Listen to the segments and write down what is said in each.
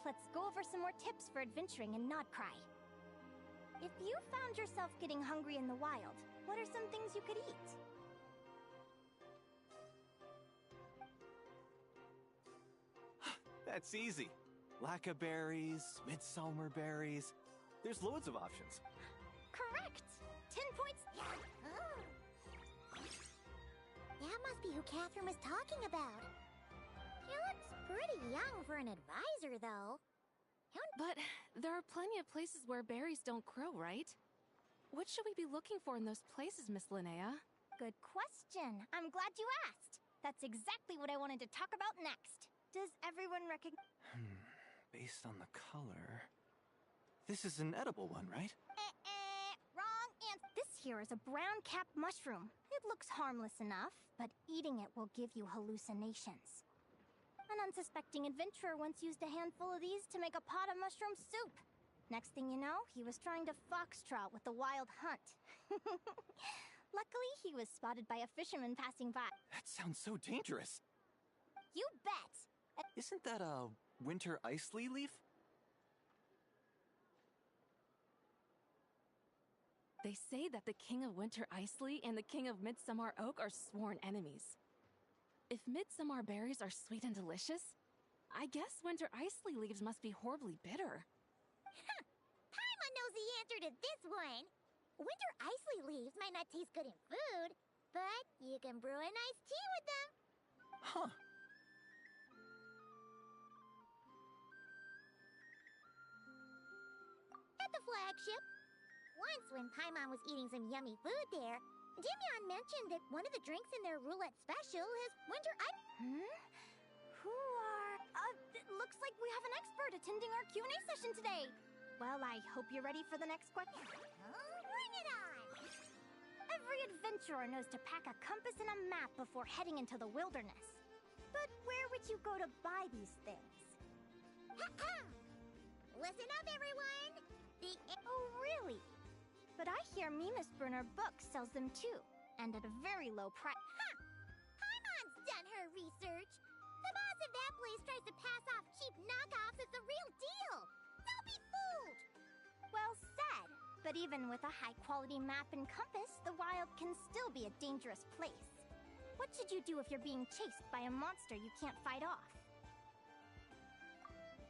let's go over some more tips for adventuring in Nodcry. If you found yourself getting hungry in the wild, what are some things you could eat? That's easy. Lacquerberries, midsummer berries. There's loads of options. Correct! 10 points. That must be who Catherine was talking about. He looks pretty young for an advisor, though. But there are plenty of places where berries don't grow, right? What should we be looking for in those places, Miss Linnea? Good question. I'm glad you asked. That's exactly what I wanted to talk about next. Does everyone recognize... Based on the color... This is an edible one, right? Wrong answer. This here is a brown-capped mushroom. It looks harmless enough, but eating it will give you hallucinations. An unsuspecting adventurer once used a handful of these to make a pot of mushroom soup. Next thing you know, he was trying to foxtrot with the wild hunt. Luckily, he was spotted by a fisherman passing by. That sounds so dangerous. You bet! Isn't that a winter ice lily leaf? They say that the King of Winter Isley and the King of Midsummer Oak are sworn enemies. If midsummer berries are sweet and delicious, I guess winter isley leaves must be horribly bitter. Paimon knows the answer to this one. Winter isley leaves might not taste good in food, but you can brew an iced tea with them. Huh. At the flagship. Once, when Paimon was eating some yummy food there, Dimyon mentioned that one of the drinks in their roulette special has winter ice. Who are... it looks like we have an expert attending our Q&A session today. Well, I hope you're ready for the next question. Bring it on! Every adventurer knows to pack a compass and a map before heading into the wilderness. But where would you go to buy these things? Listen up, everyone! Oh, really? But I hear Mimas Brunner Books sells them too, and at a very low price. Paimon's done her research. The boss of that place tries to pass off cheap knockoffs as the real deal. Don't be fooled! Well said. But even with a high-quality map and compass, the wild can still be a dangerous place. What should you do if you're being chased by a monster you can't fight off?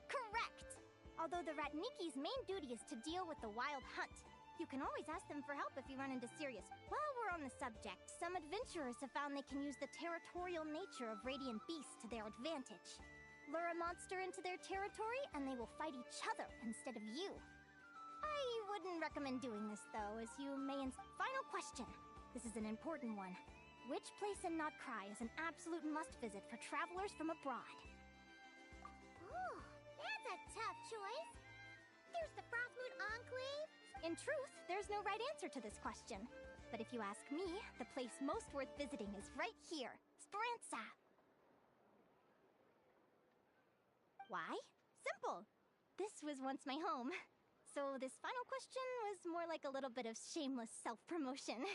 Correct! Although the Ratniki's main duty is to deal with the wild hunt, you can always ask them for help if you run into serious... While we're on the subject, some adventurers have found they can use the territorial nature of radiant beasts to their advantage. Lure a monster into their territory, and they will fight each other instead of you. I wouldn't recommend doing this, though, as you may... Final question. This is an important one. Which place in Nodcry is an absolute must-visit for travelers from abroad? Ooh, that's a tough choice. There's the Frostmoon Enclave. In truth, there's no right answer to this question. But if you ask me, the place most worth visiting is right here, Speranza. Why? Simple. This was once my home. So this final question was more like a little bit of shameless self-promotion.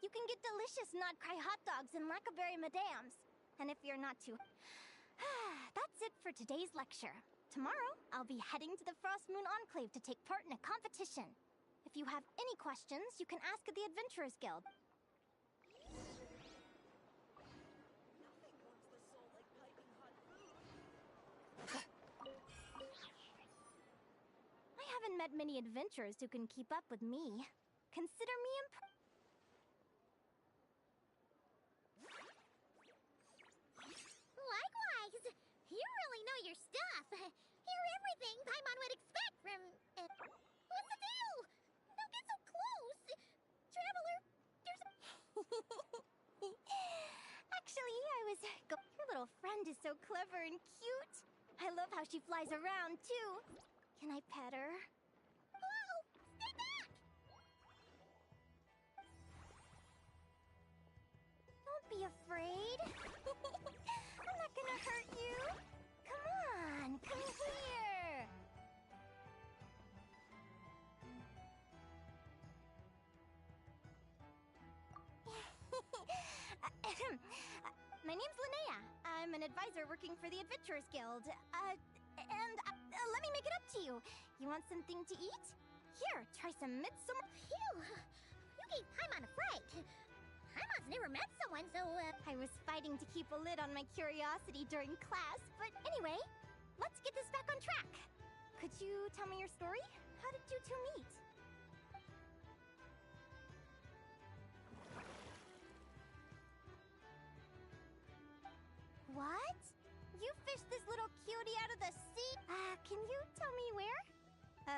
You can get delicious Nodcry hot dogs and Lacquerberry Madams. And if you're not too... That's it for today's lecture. Tomorrow, I'll be heading to the Frostmoon Enclave to take part in a competition. If you have any questions, you can ask at the Adventurers Guild. I haven't met many adventurers who can keep up with me. Consider me Likewise! You really know your stuff. You're everything Paimon would expect from... what's the deal? Don't get so close! Traveler, Actually, Your little friend is so clever and cute. I love how she flies around, too. Can I pet her? Whoa! Stay back! Don't be afraid. I'm not gonna hurt you. Come on, come here. My name's Linnea. I'm an advisor working for the Adventurers Guild. Let me make it up to you. You want something to eat? Here, try some midsummer. Phew! You gave Paimon a fright. Paimon's never met someone so, I was fighting to keep a lid on my curiosity during class, but anyway, let's get this back on track. Could you tell me your story? How did you two meet? What? You fished this little cutie out of the sea? Can you tell me where?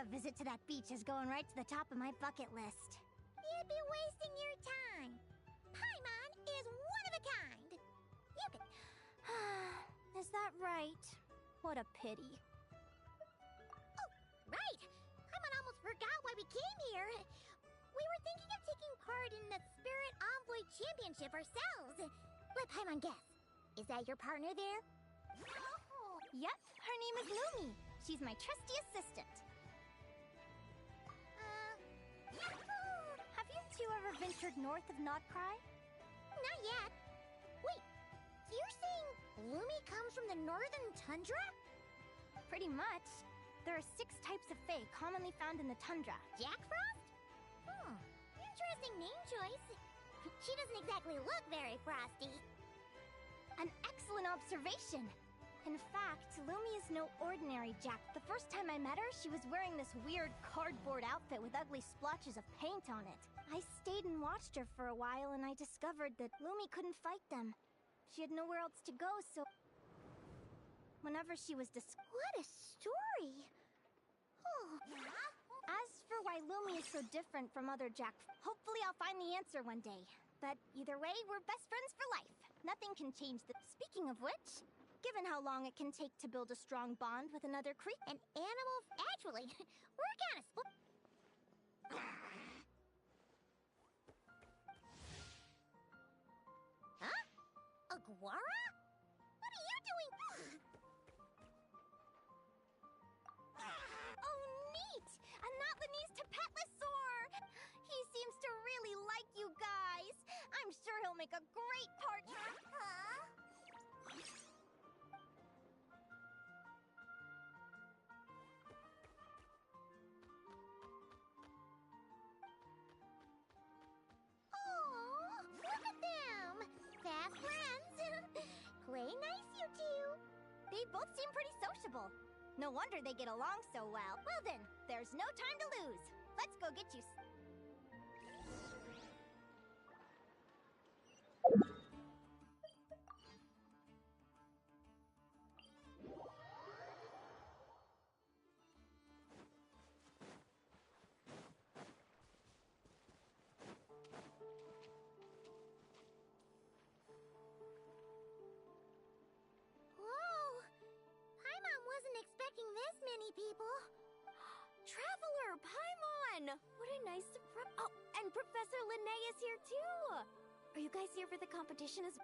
A visit to that beach is going right to the top of my bucket list. you'd be wasting your time. Paimon is one of a kind. You can... Is that right? What a pity. Oh, right. Paimon almost forgot why we came here. We were thinking of taking part in the Spirit Envoy Championship ourselves. Let Paimon guess. Is that your partner there? Yep, her name is Lumi. She's my trusty assistant. Have you two ever ventured north of Notcry? Not yet. Wait, you're saying Lumi comes from the northern tundra? Pretty much. There are 6 types of Fae commonly found in the tundra. Jack Frost? Interesting name choice. She doesn't exactly look very frosty. An excellent observation. In fact, Lumi is no ordinary Jack. The first time I met her, she was wearing this weird cardboard outfit with ugly splotches of paint on it. I stayed and watched her for a while, and I discovered that Lumi couldn't fight them. She had nowhere else to go, so... Whenever she was What a story! Oh. As for why Lumi is so different from other Jack, hopefully I'll find the answer one day. But either way, we're best friends for life. Nothing can change the... Speaking of which, given how long it can take to build a strong bond with another creature... An animal... Actually, we're kinda split... Huh? Aguara? What are you doing? Oh, neat! A Notlanese Tapetlosaur! He seems to really like you guys. I'm sure he'll make a great partner. Huh? Aw, look at them! Fast friends! Play nice, you two! They both seem pretty sociable. No wonder they get along so well. Well then, there's no time to lose. Let's go get you... Whoa! Paimon wasn't expecting this many people. Traveler Paimon! What a nice surprise. Oh, and Professor Linnae is here too. Are you guys here for the competition as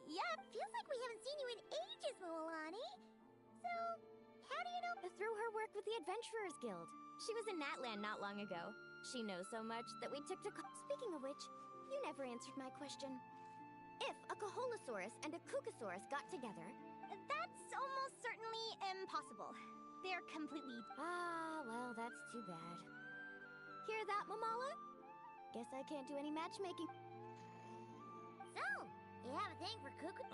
Yeah, Feels like we haven't seen you in ages, Mualani. So, how do you know? through her work with the Adventurers Guild? She was in Natland not long ago. She knows so much that we took to... Speaking of which, you never answered my question. If a Kaholosaurus and a Kukasaurus got together... that's almost certainly impossible. They're completely... Ah, well, that's too bad. Hear that, Mamala? Guess I can't do any matchmaking. So, you have a thing for cuckoo?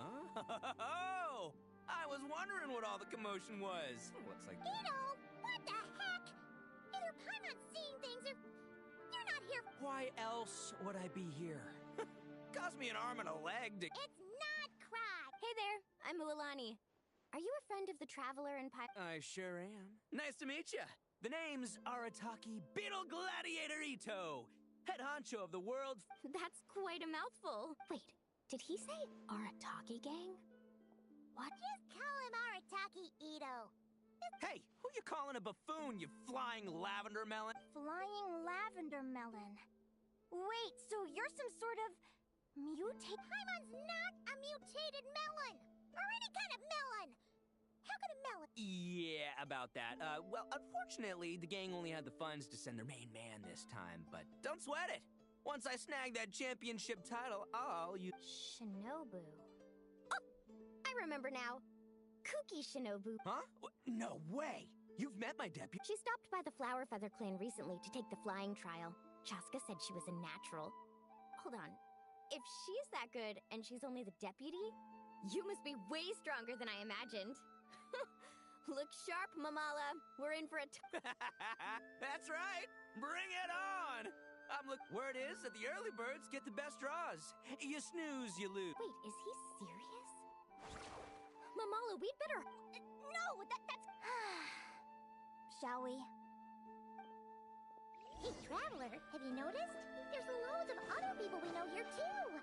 Oh! I was wondering what all the commotion was. Looks like... Ito, what the heck? Either Paimon's seeing things or you're not here. Why else would I be here? Cost me an arm and a leg to... It's not Cry. Hey there, I'm Mualani. Are you a friend of the Traveler and I sure am. Nice to meet you. The name's Arataki Beetle Gladiator Ito, head honcho of the world... That's quite a mouthful. Wait, did he say Arataki Gang? What? Just call him Arataki Ito. Hey, who you calling a buffoon, you flying lavender melon? Flying lavender melon. Wait, so you're some sort of... mutate... Paimon's not a mutated melon. Or any kind of melon. How could a melon... Yeah, about that. Well, unfortunately, the gang only had the funds to send their main man this time, but don't sweat it. Once I snag that championship title, I'll use... Shinobu. Oh, I remember now. Kuki Shinobu. Huh? No way! You've met my deputy. She stopped by the Flower Feather clan recently to take the flying trial. Chaska said she was a natural. Hold on. If she's that good and she's only the deputy, you must be way stronger than I imagined. Look sharp, Mamala. We're in for a That's right. Bring it on. Word is that the early birds get the best draws. You snooze, you lose. Wait, is he serious? Mamala, we'd better... No, that's... Shall we? Hey, Traveler, have you noticed? There's loads of other people we know here, too.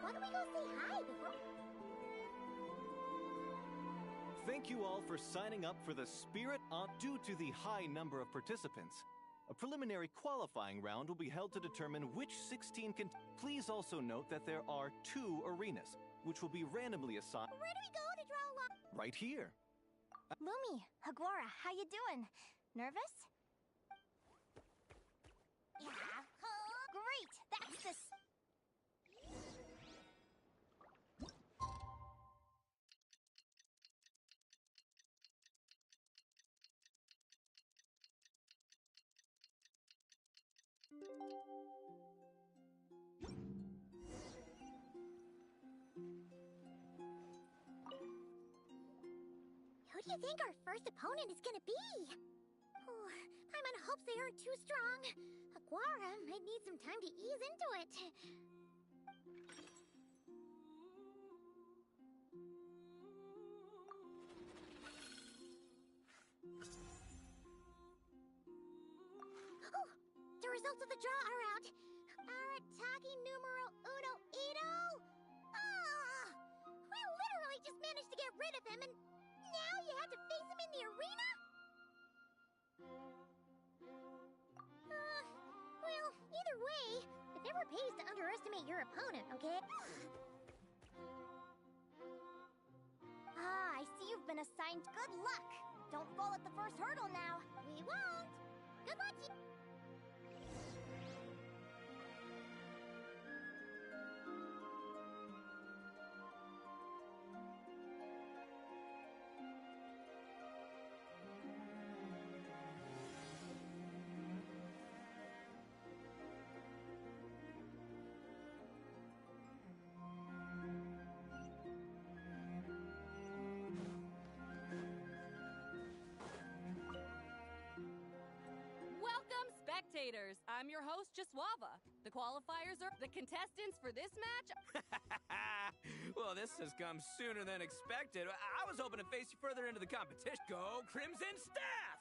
Why don't we go say hi before... Thank you all for signing up for the Spirit on. Due to the high number of participants, a preliminary qualifying round will be held to determine which 16 can. Please also note that there are 2 arenas, which will be randomly assigned. Where do we go to draw a lot? Right here. Lumi, Hagwara, how you doing? Nervous? Yeah. Huh? Great! That's the... Who do you think our first opponent is gonna be? Oh, Paimon hopes they aren't too strong. Aguara might need some time to ease into it. Oh, the results of the draw are out. Arataki numero uno Ito? Ah! We literally just managed to get rid of him, and now you have to face him in the arena? Well, either way, it never pays to underestimate your opponent, okay? I see you've been assigned good luck. Don't fall at the first hurdle now. We won't. Good luck to you. Welcome, spectators. I'm your host, Jaswava. The qualifiers are the contestants for this match. Well, this has come sooner than expected. I was hoping to face you further into the competition. Go Crimson Staff!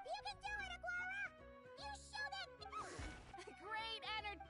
You can do it, Aguara! You show that... Great energy.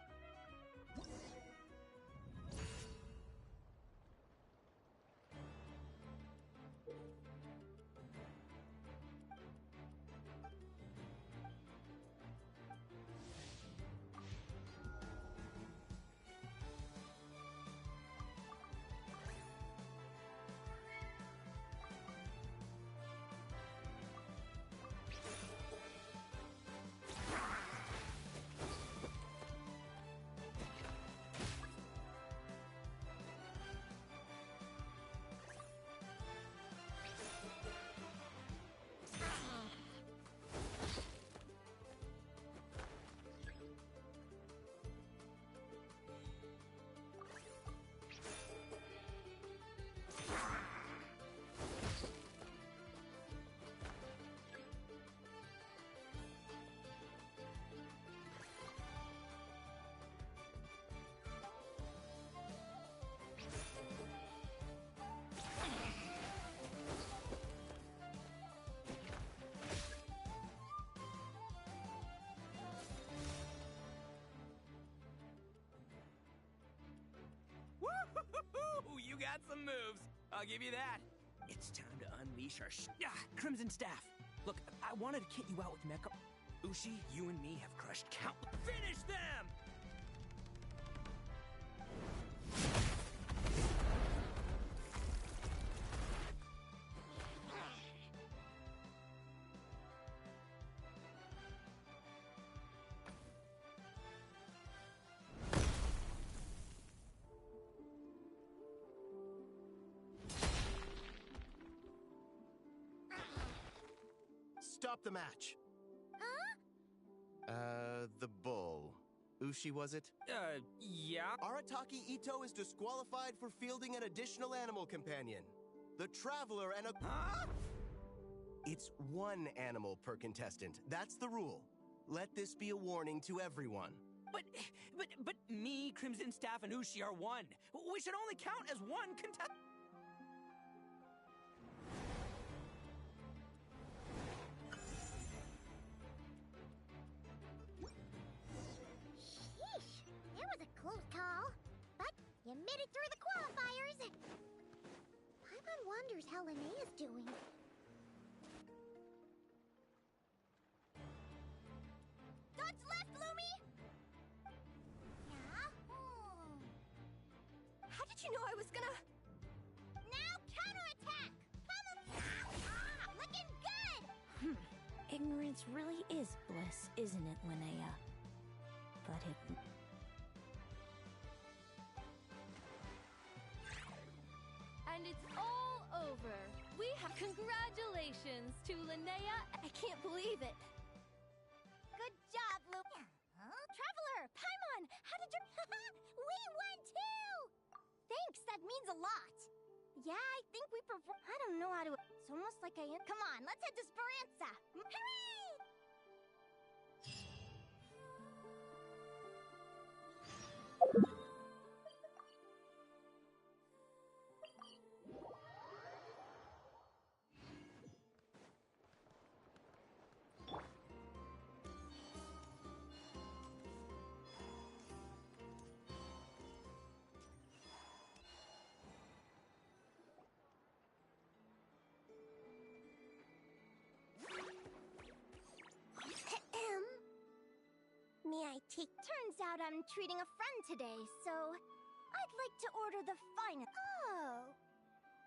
Woo-hoo-hoo-hoo! You got some moves. I'll give you that. It's time to unleash our Crimson Staff. Look, I wanted to kit you out with Mecha. Ushi, you and me have crushed count. Finish them! stop the match. Huh? The bull. Ushi, was it? Yeah? Arataki Ito is disqualified for fielding an additional animal companion. The Traveler and a... Huh? It's one animal per contestant. That's the rule. Let this be a warning to everyone. But me, Crimson Staff, and Ushi are one. We should only count as one contestant. Sheesh, that was a close call. But you made it through the qualifiers. Paimon wonders how Linnea's doing. Dodge left, Lumi! Yeah? How did you know I was gonna... Now counterattack! Come on! Looking good! Ignorance really is bliss, isn't it, Linnea? But it... And it's all over. We have congratulations to Linnea. I can't believe it. Good job, Lumi! Huh? Traveler, Paimon, how did you... We won too! Thanks, that means a lot. Yeah, I think we I don't know how to... It's almost like I... Come on, let's head to Speranza. Hooray! May I take... Turns out I'm treating a friend today, so... I'd like to order the finest... Oh...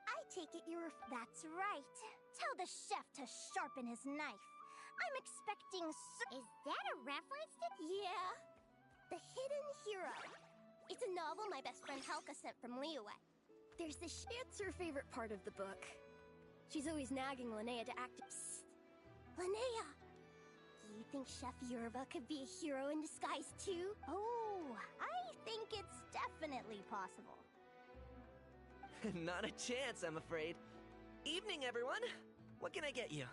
I take it you're... That's right. Tell the chef to sharpen his knife. I'm expecting... Is that a reference to... Yeah. The Hidden Hero. It's a novel my best friend Helka sent from Liyue. There's this... It's her favorite part of the book. She's always nagging Linnea to act... Psst. Linnea! Do you think Chef Yerba could be a hero in disguise too? Oh, I think it's definitely possible. Not a chance, I'm afraid. Evening, everyone. What can I get you?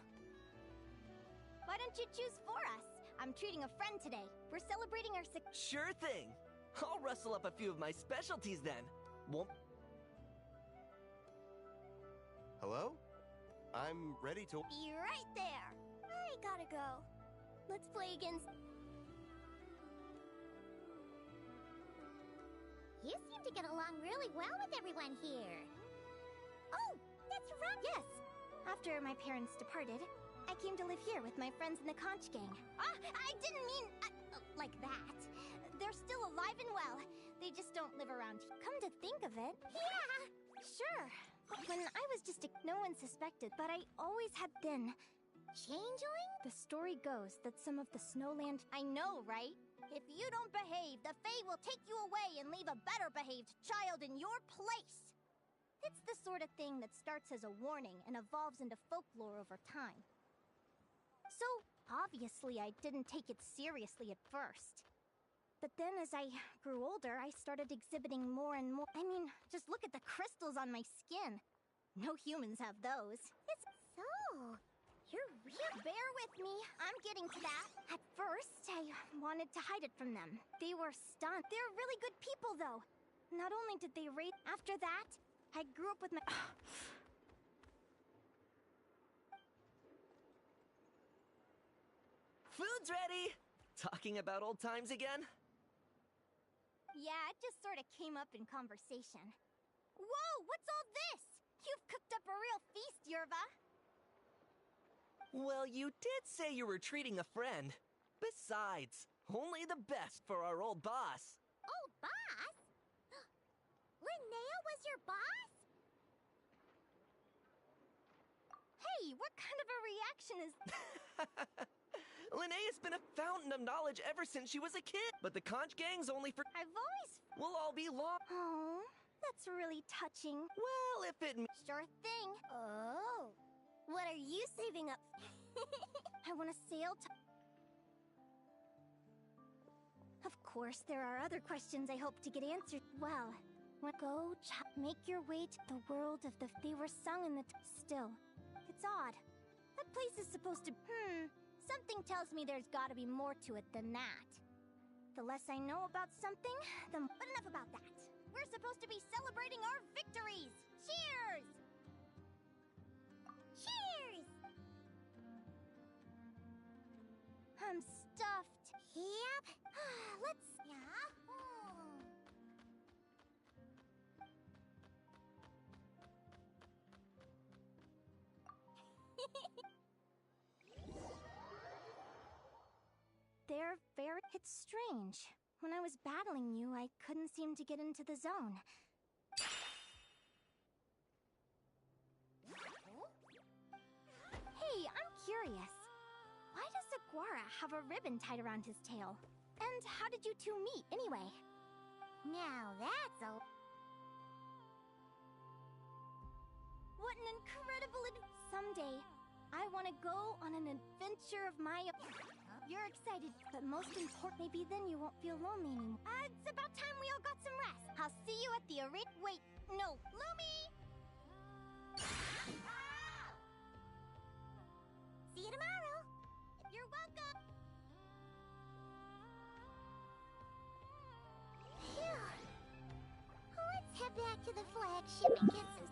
Why don't you choose for us? I'm treating a friend today. We're celebrating our Sure thing. I'll rustle up a few of my specialties then. Won't... Hello? I'm ready to... Be right there. I gotta go. Let's play against... You seem to get along really well with everyone here. Oh, that's right. Yes. After my parents departed, I came to live here with my friends in the conch gang. I didn't mean like that. They're still alive and well. They just don't live around. Come to think of it. Yeah! Sure. When I was just no one suspected, but I always had been. Changeling? The story goes that some of the Snowland... I know, right? If you don't behave, the Fae will take you away and leave a better behaved child in your place. It's the sort of thing that starts as a warning and evolves into folklore over time. So, obviously I didn't take it seriously at first. But then as I grew older, I started exhibiting more and more... I mean, just look at the crystals on my skin. No humans have those. It's... So, you're real... Bear with me, I'm getting to that. At first, I wanted to hide it from them. They were stunned. They're really good people, though. Not only did they raise... After that, I grew up with my... Food's ready! Talking about old times again? Yeah, it just sort of came up in conversation. Whoa, what's all this? You've cooked up a real feast, Yerba. Well, you did say you were treating a friend. Besides, only the best for our old boss. Old boss? Linnea was your boss? Hey, what kind of a reaction is... Linnea's been a fountain of knowledge ever since she was a kid. But the conch gang's only for... I've always... We'll all be long... Oh, that's really touching. Well, if it... Sure thing. Oh. What are you saving up? I want to sail to... Of course, there are other questions I hope to get answered. Well, make your way to the world of the... They were sung in the... Still, it's odd. That place is supposed to... Something tells me there's gotta be more to it than that. The less I know about something, the... But enough about that. We're supposed to be celebrating our victories! Cheers! Cheers! I'm stuffed. Yep. Let's... Yeah. They're very... It's strange. When I was battling you, I couldn't seem to get into the zone. Hey, I'm curious. Why does Aguara have a ribbon tied around his tail? And how did you two meet, anyway? Now that's a... What an incredible... Someday, I want to go on an adventure of my own. You're excited, but most important, maybe then you won't feel lonely anymore. It's about time we all got some rest. I'll see you at the arena. Wait, no, Lumi! See you tomorrow. You're welcome! Phew. Let's head back to the flagship and get some...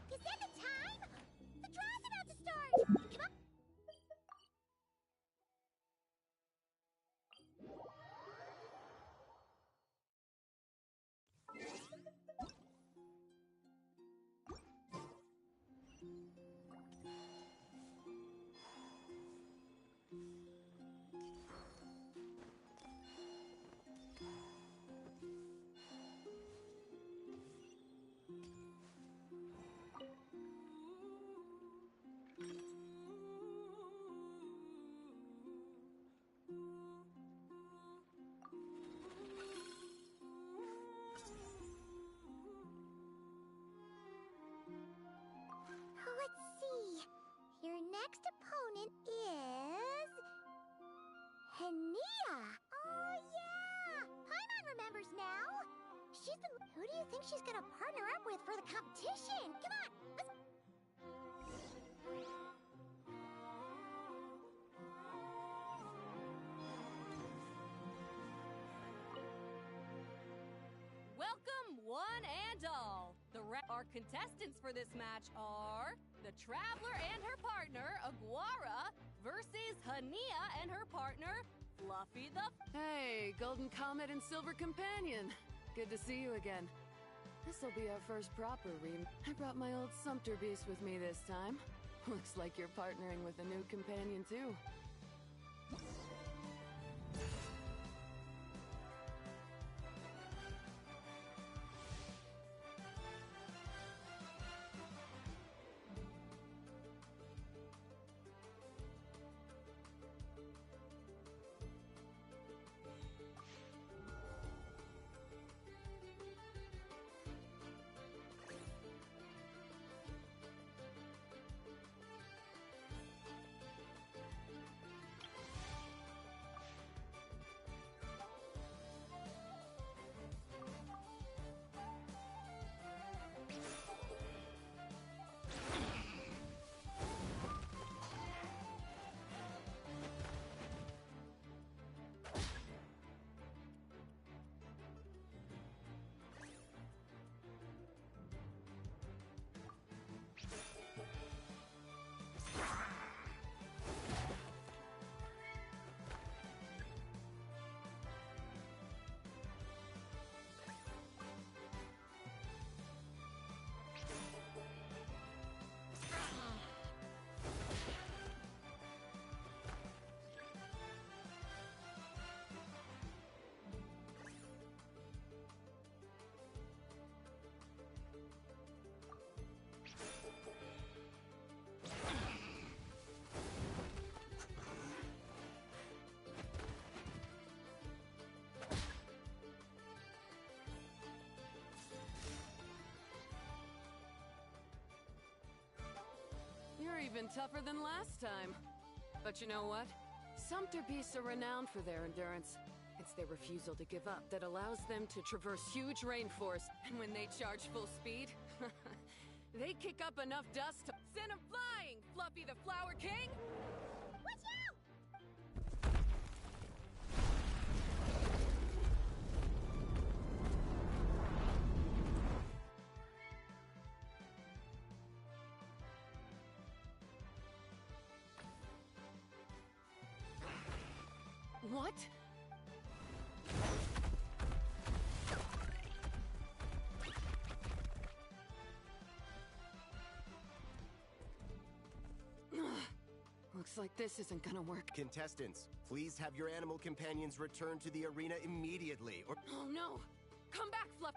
Is that the time? The draw's about to start! Come on! Let's see. Your next opponent is... Hania! Oh, yeah! Paimon remembers now! She's the... Who do you think she's gonna partner up with for the competition? Come on! Let's... Welcome, one and all. Our contestants for this match are the Traveler and her partner, Aguara, versus Hania and her partner, Fluffy the... Hey, Golden Comet and Silver Companion. Good to see you again. This'll be our first proper I brought my old Sumpter Beast with me this time. Looks like you're partnering with a new companion, too. even tougher than last time. But you know what? Sumpter beasts are renowned for their endurance. It's their refusal to give up that allows them to traverse huge rainforests. And when they charge full speed, they kick up enough dust to send them flying, Fluffy the Flower King! Watch out! What? Looks like this isn't gonna work. Contestants, please have your animal companions return to the arena immediately, or... Oh no! Come back, Fluff!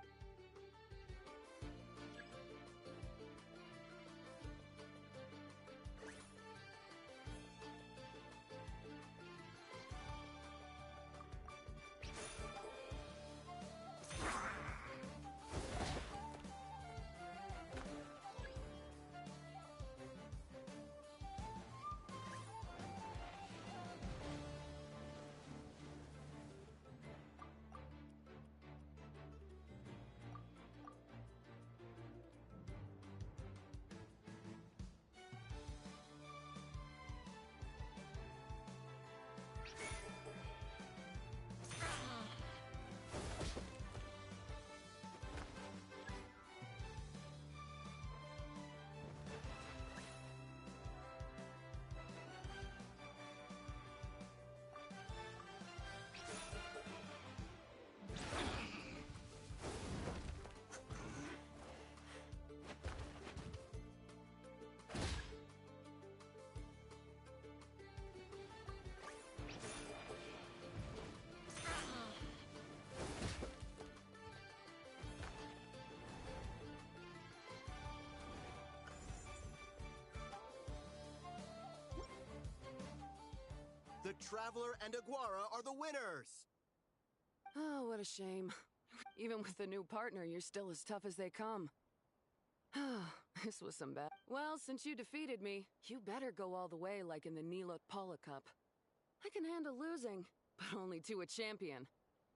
The Traveler and Aguara are the winners! Oh, what a shame. Even with the new partner, you're still as tough as they come. This was some bad... Well, since you defeated me, you better go all the way like in the Nilot Paula Cup. I can handle losing, but only to a champion.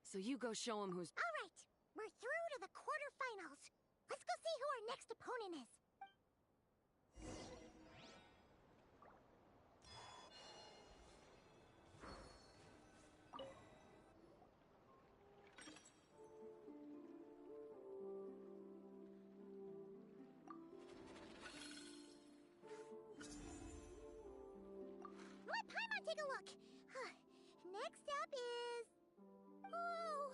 So you go show him who's... All right, we're through to the quarterfinals. Let's go see who our next opponent is. Let Paimon take a look. Next up is... Oh,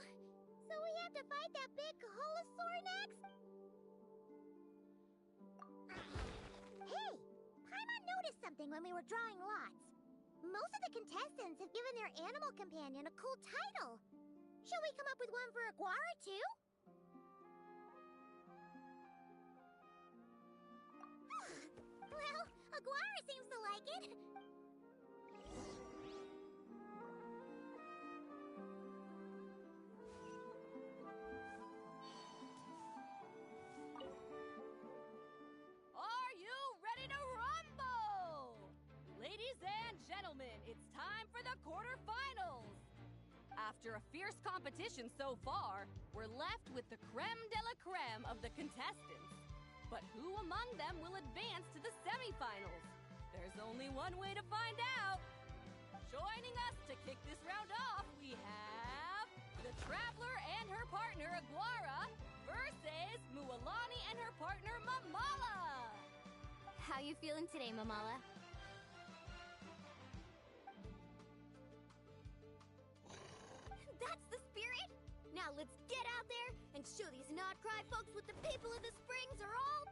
so we have to fight that big Kaholosaur next? Hey, Paimon noticed something when we were drawing lots. Most of the contestants have given their animal companion a cool title. Shall we come up with one for Aguara, too? Well, Aguara seems to like it. Are you ready to rumble? Ladies and gentlemen, it's time for the quarterfinals. After a fierce competition so far, we're left with the creme de la creme of the contestants. But who among them will advance to the semifinals? There's only one way to find out. Joining us to kick this round off, we have the Traveler and her partner Aguara versus Mualani and her partner Mamala. How you feeling today, Mamala? That's the spirit! Now let's get out there and show these not-cry folks what the people of the Springs are all...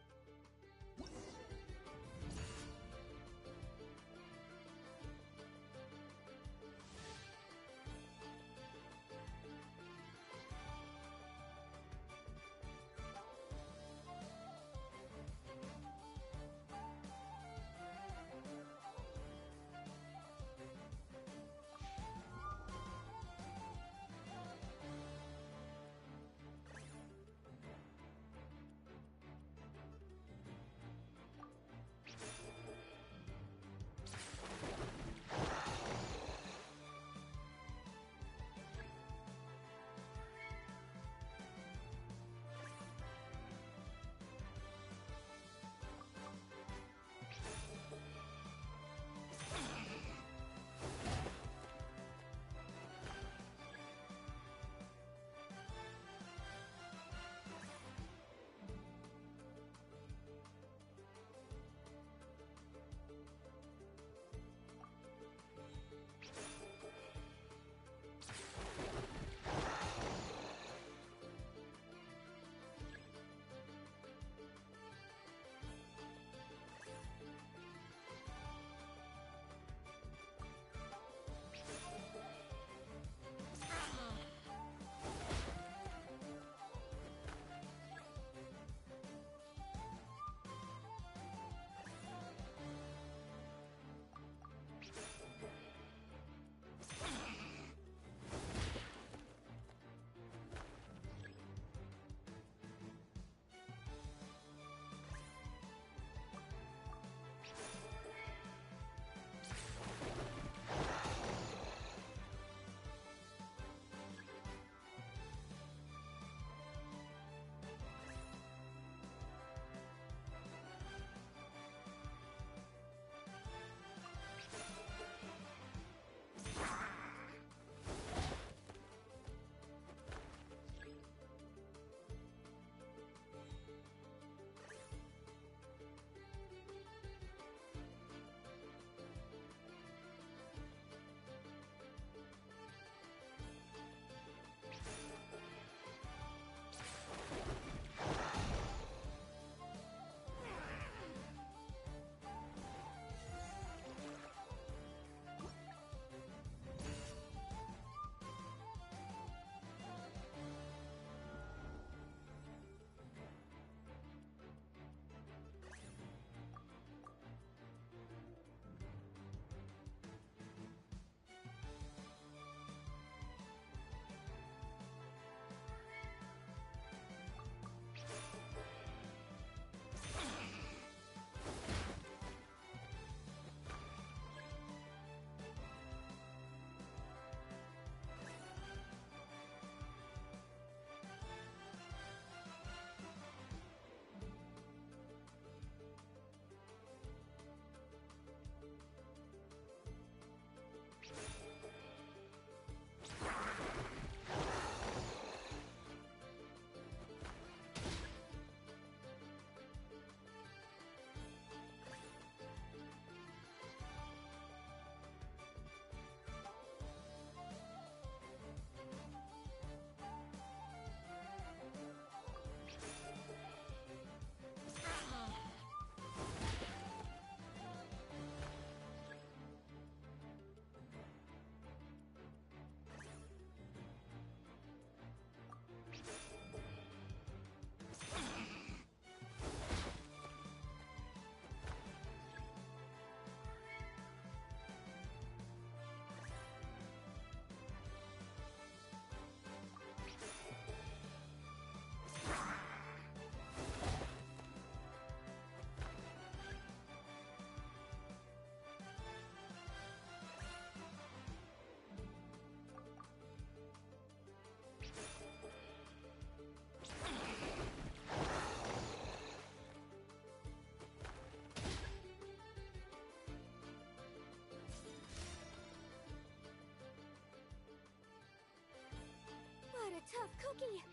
lucky.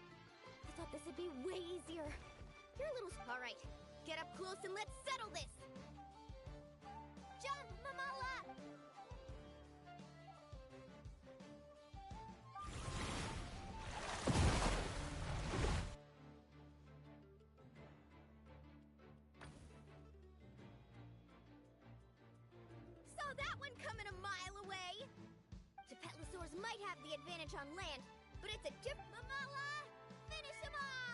I thought this would be way easier. You're a little... All right, get up close and let's settle this. Jump, Mamala! Saw that one coming a mile away! Tepetlosaurs might have the advantage on land, but it's a dip... Mamala! Finish him off!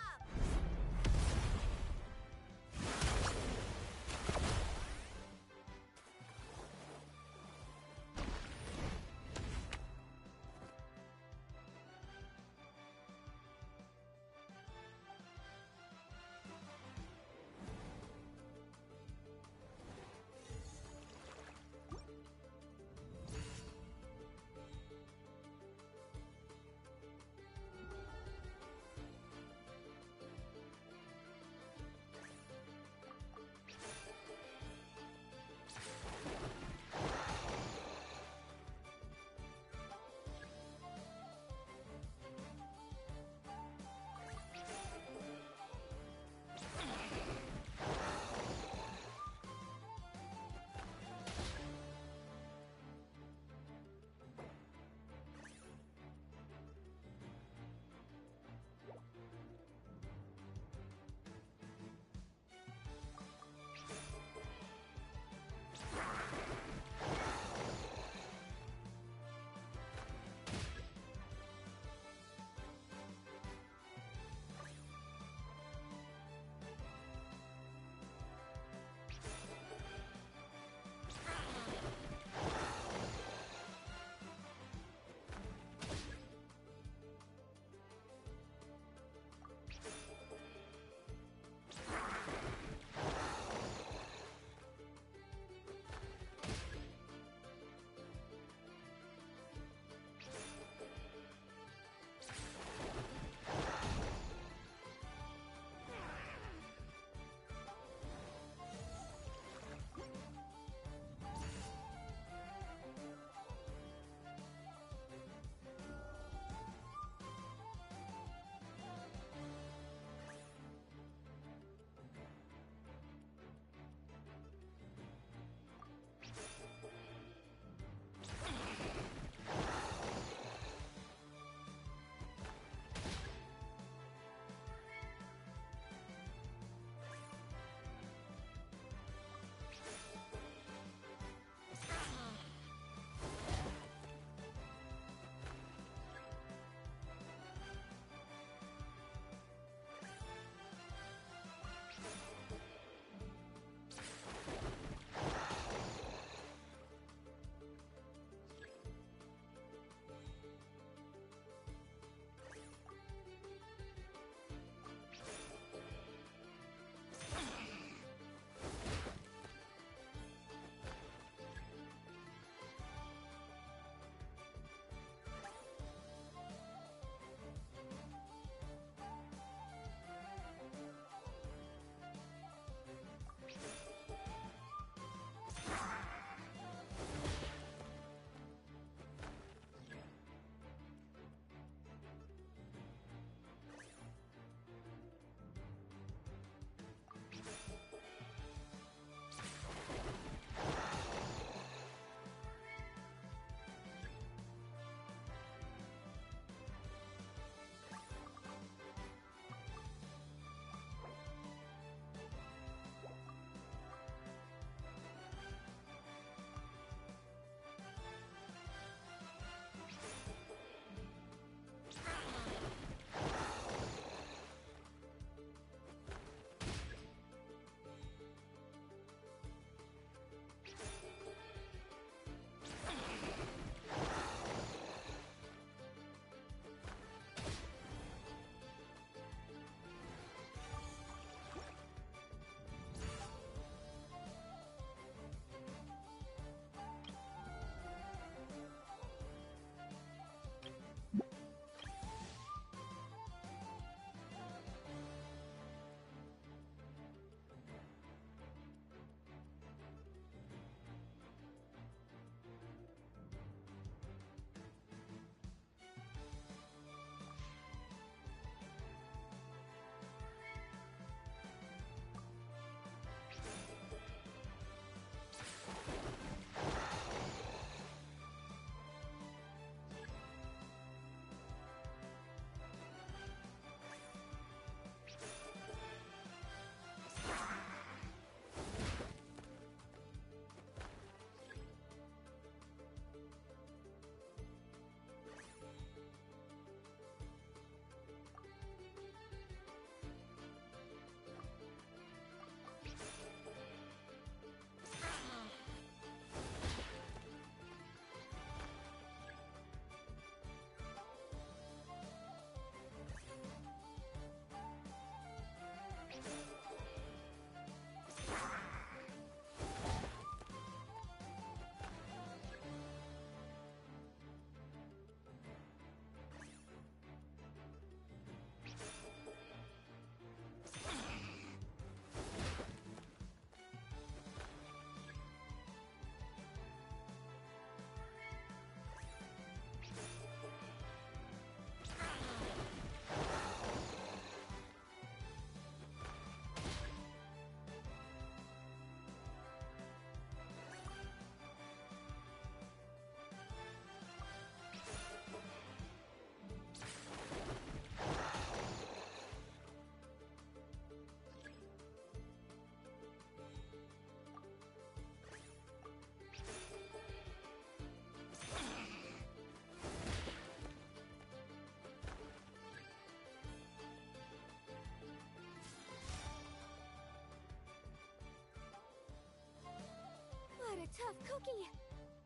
tough cookie.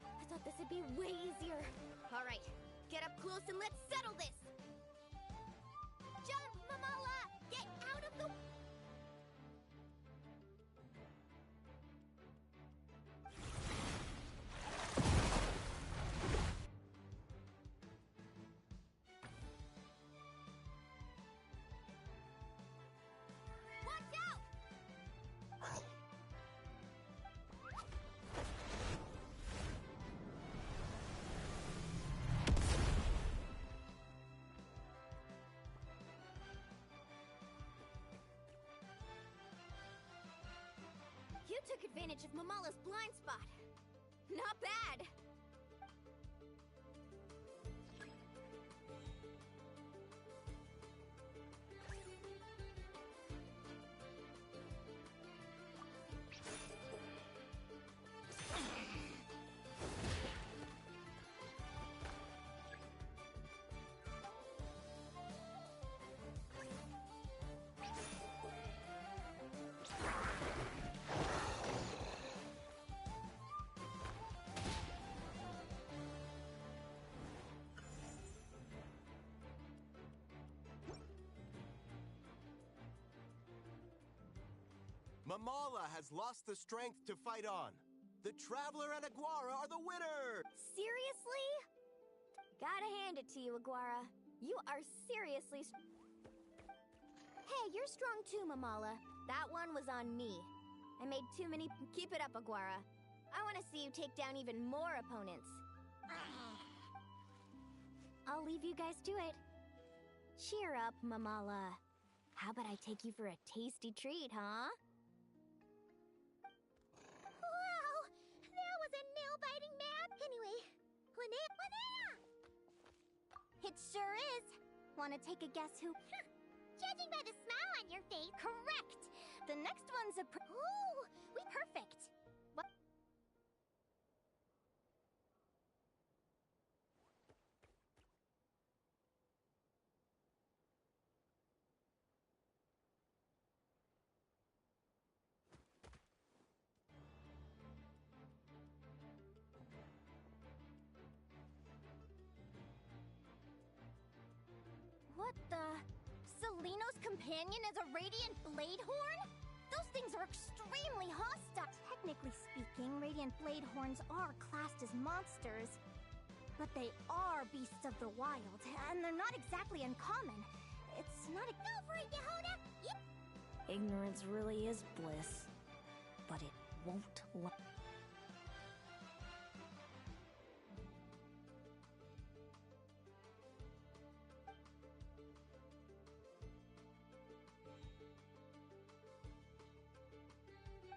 I thought this would be way easier. All right, get up close and let's settle this. Jump, Mamala! Get out of the... Watch out! You took advantage of Mamala's blind spot. Not bad. Mamala has lost the strength to fight on. The Traveler and Aguara are the winner! Seriously? Gotta hand it to you, Aguara. You are seriously... Hey, you're strong too, Mamala. That one was on me. I made too many... Keep it up, Aguara. I want to see you take down even more opponents. I'll leave you guys to it. Cheer up, Mamala. How about I take you for a tasty treat, huh? Wow! That was a nail-biting map! Anyway, Linnea! It sure is. Wanna take a guess who? Judging by the smile on your face... Correct! The next one's a Ooh! perfect. What? What the? Seleno's companion is a radiant blade horn? Those things are extremely hostile. Technically speaking, radiant blade horns are classed as monsters. But they are beasts of the wild, and they're not exactly uncommon. It's not a... Go for it, Yehoda! Yep. Ignorance really is bliss, but it won't last.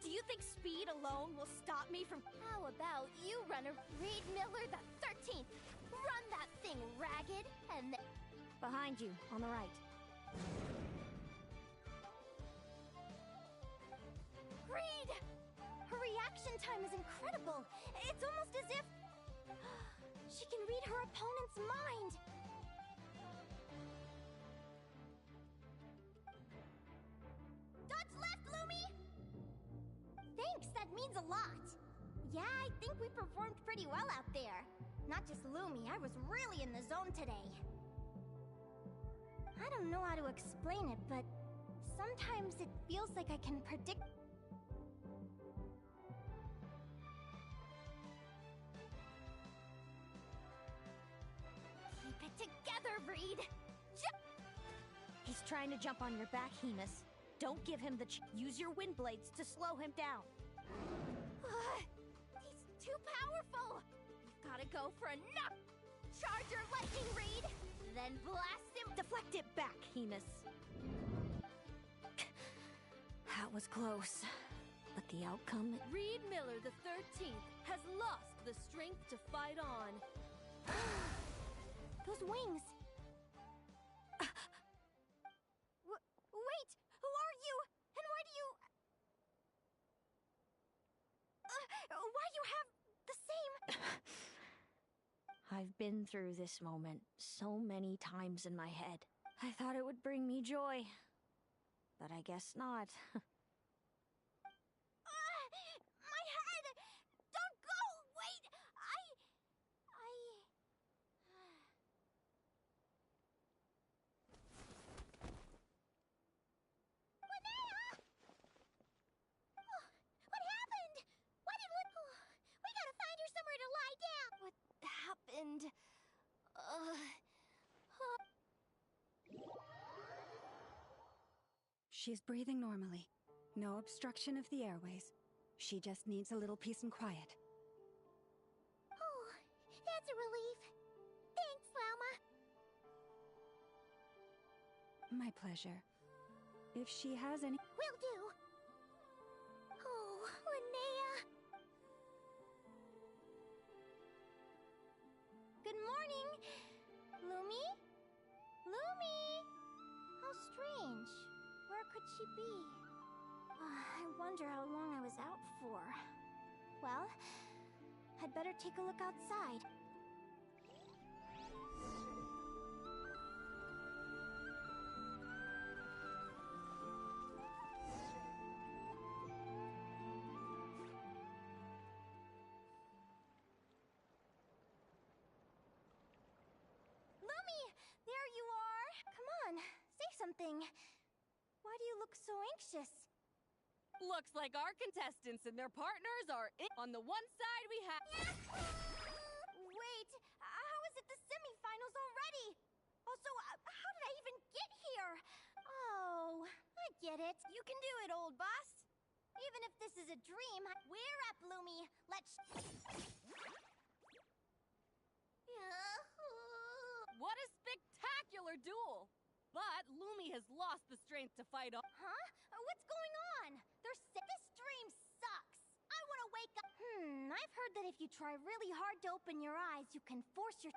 Do you think speed alone will stop me from... How about you, runner Reed Miller the 13th? Run that thing ragged, and then... Behind you, on the right. Reed! Her reaction time is incredible. It's almost as if... she can read her opponent's mind. Dodge left, Lumi! Thanks, that means a lot. Yeah, I think we performed pretty well out there. Not just Lumi, I was really in the zone today. I don't know how to explain it, but sometimes it feels like I can predict... Keep it together, Reed! He's trying to jump on your back, Hemus. Don't give him the use your wind blades to slow him down. He's too powerful! You've gotta go for a knock! Charge your lightning, Reed! Then blast him! Deflect it back, Hemus. That was close. But the outcome... Reed Miller the 13th has lost the strength to fight on. Those wings! Wait! Who are you? And why do you... why you have the same... I've been through this moment so many times in my head. I thought it would bring me joy. But I guess not. My head! Don't She's breathing normally. No obstruction of the airways. She just needs a little peace and quiet. Oh, that's a relief. Thanks, Lama. My pleasure. If she has any... Will do. Oh, Linnea. Good morning! Lumi? Lumi! How strange. Where could she be? I wonder how long I was out for. Well, I'd better take a look outside. Lumi! There you are! Come on, say something. Why do you look so anxious? Looks like our contestants and their partners are in. On the one side, we have. Wait, how is it the semifinals already? Also, how did I even get here? Oh, I get it. You can do it, old boss. Even if this is a dream, we're up, Lumi. Let's. What a spectacular duel! But Lumi has lost the strength to fight on. Huh? What's going on? This dream sucks. I want to wake up. I've heard that if you try really hard to open your eyes, you can force your...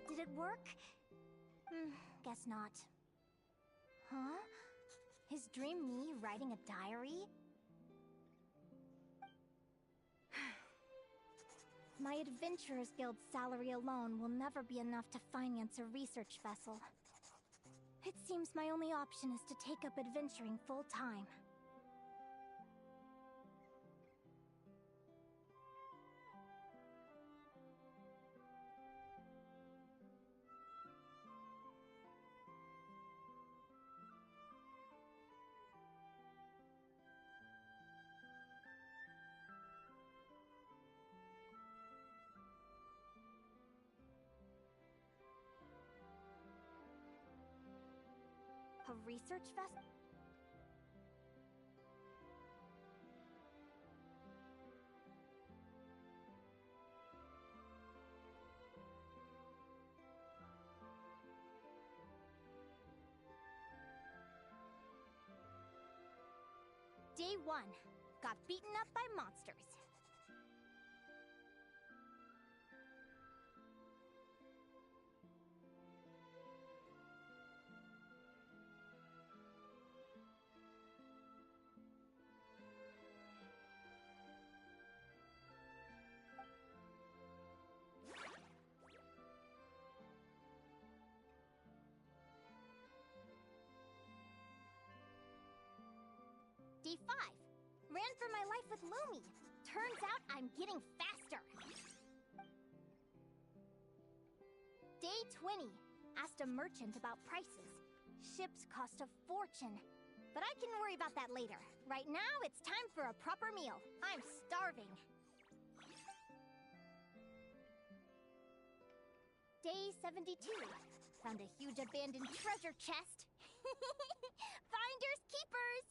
Did it work? Guess not. Huh? Is dream me writing a diary? My Adventurers Guild salary alone will never be enough to finance a research vessel. It seems my only option is to take up adventuring full-time. A research vessel? Day 1. Got beaten up by monsters. Day 5. Ran for my life with Lumi. Turns out I'm getting faster. Day 20. Asked a merchant about prices. Ships cost a fortune. But I can worry about that later. Right now, it's time for a proper meal. I'm starving. Day 72. Found a huge abandoned treasure chest. Finders keepers!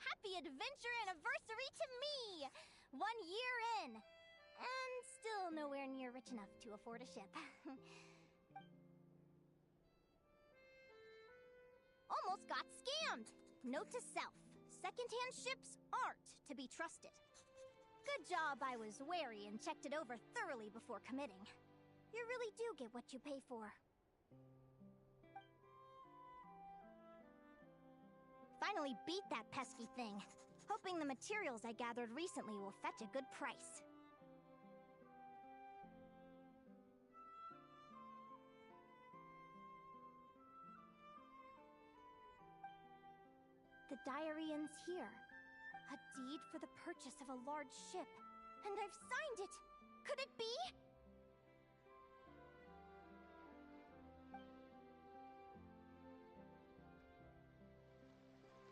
Happy adventure anniversary to me! 1 year in. And still nowhere near rich enough to afford a ship. Almost got scammed! Note to self. Secondhand ships aren't to be trusted. Good job I was wary and checked it over thoroughly before committing. You really do get what you pay for. Finally beat that pesky thing. Hoping the materials I gathered recently will fetch a good price. The diary ends here. A deed for the purchase of a large ship. And I've signed it! Could it be?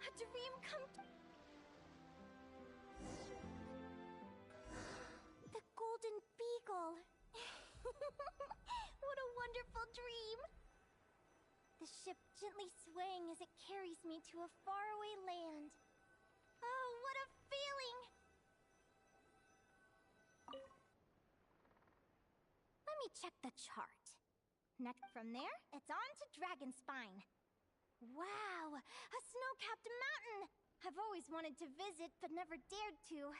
A dream come The Golden Beagle. What a wonderful dream. The ship gently swaying as it carries me to a faraway land. Oh, what a feeling! Let me check the chart. Next from there, it's on to Dragonspine. Wow, a snow-capped mountain! I've always wanted to visit, but never dared to.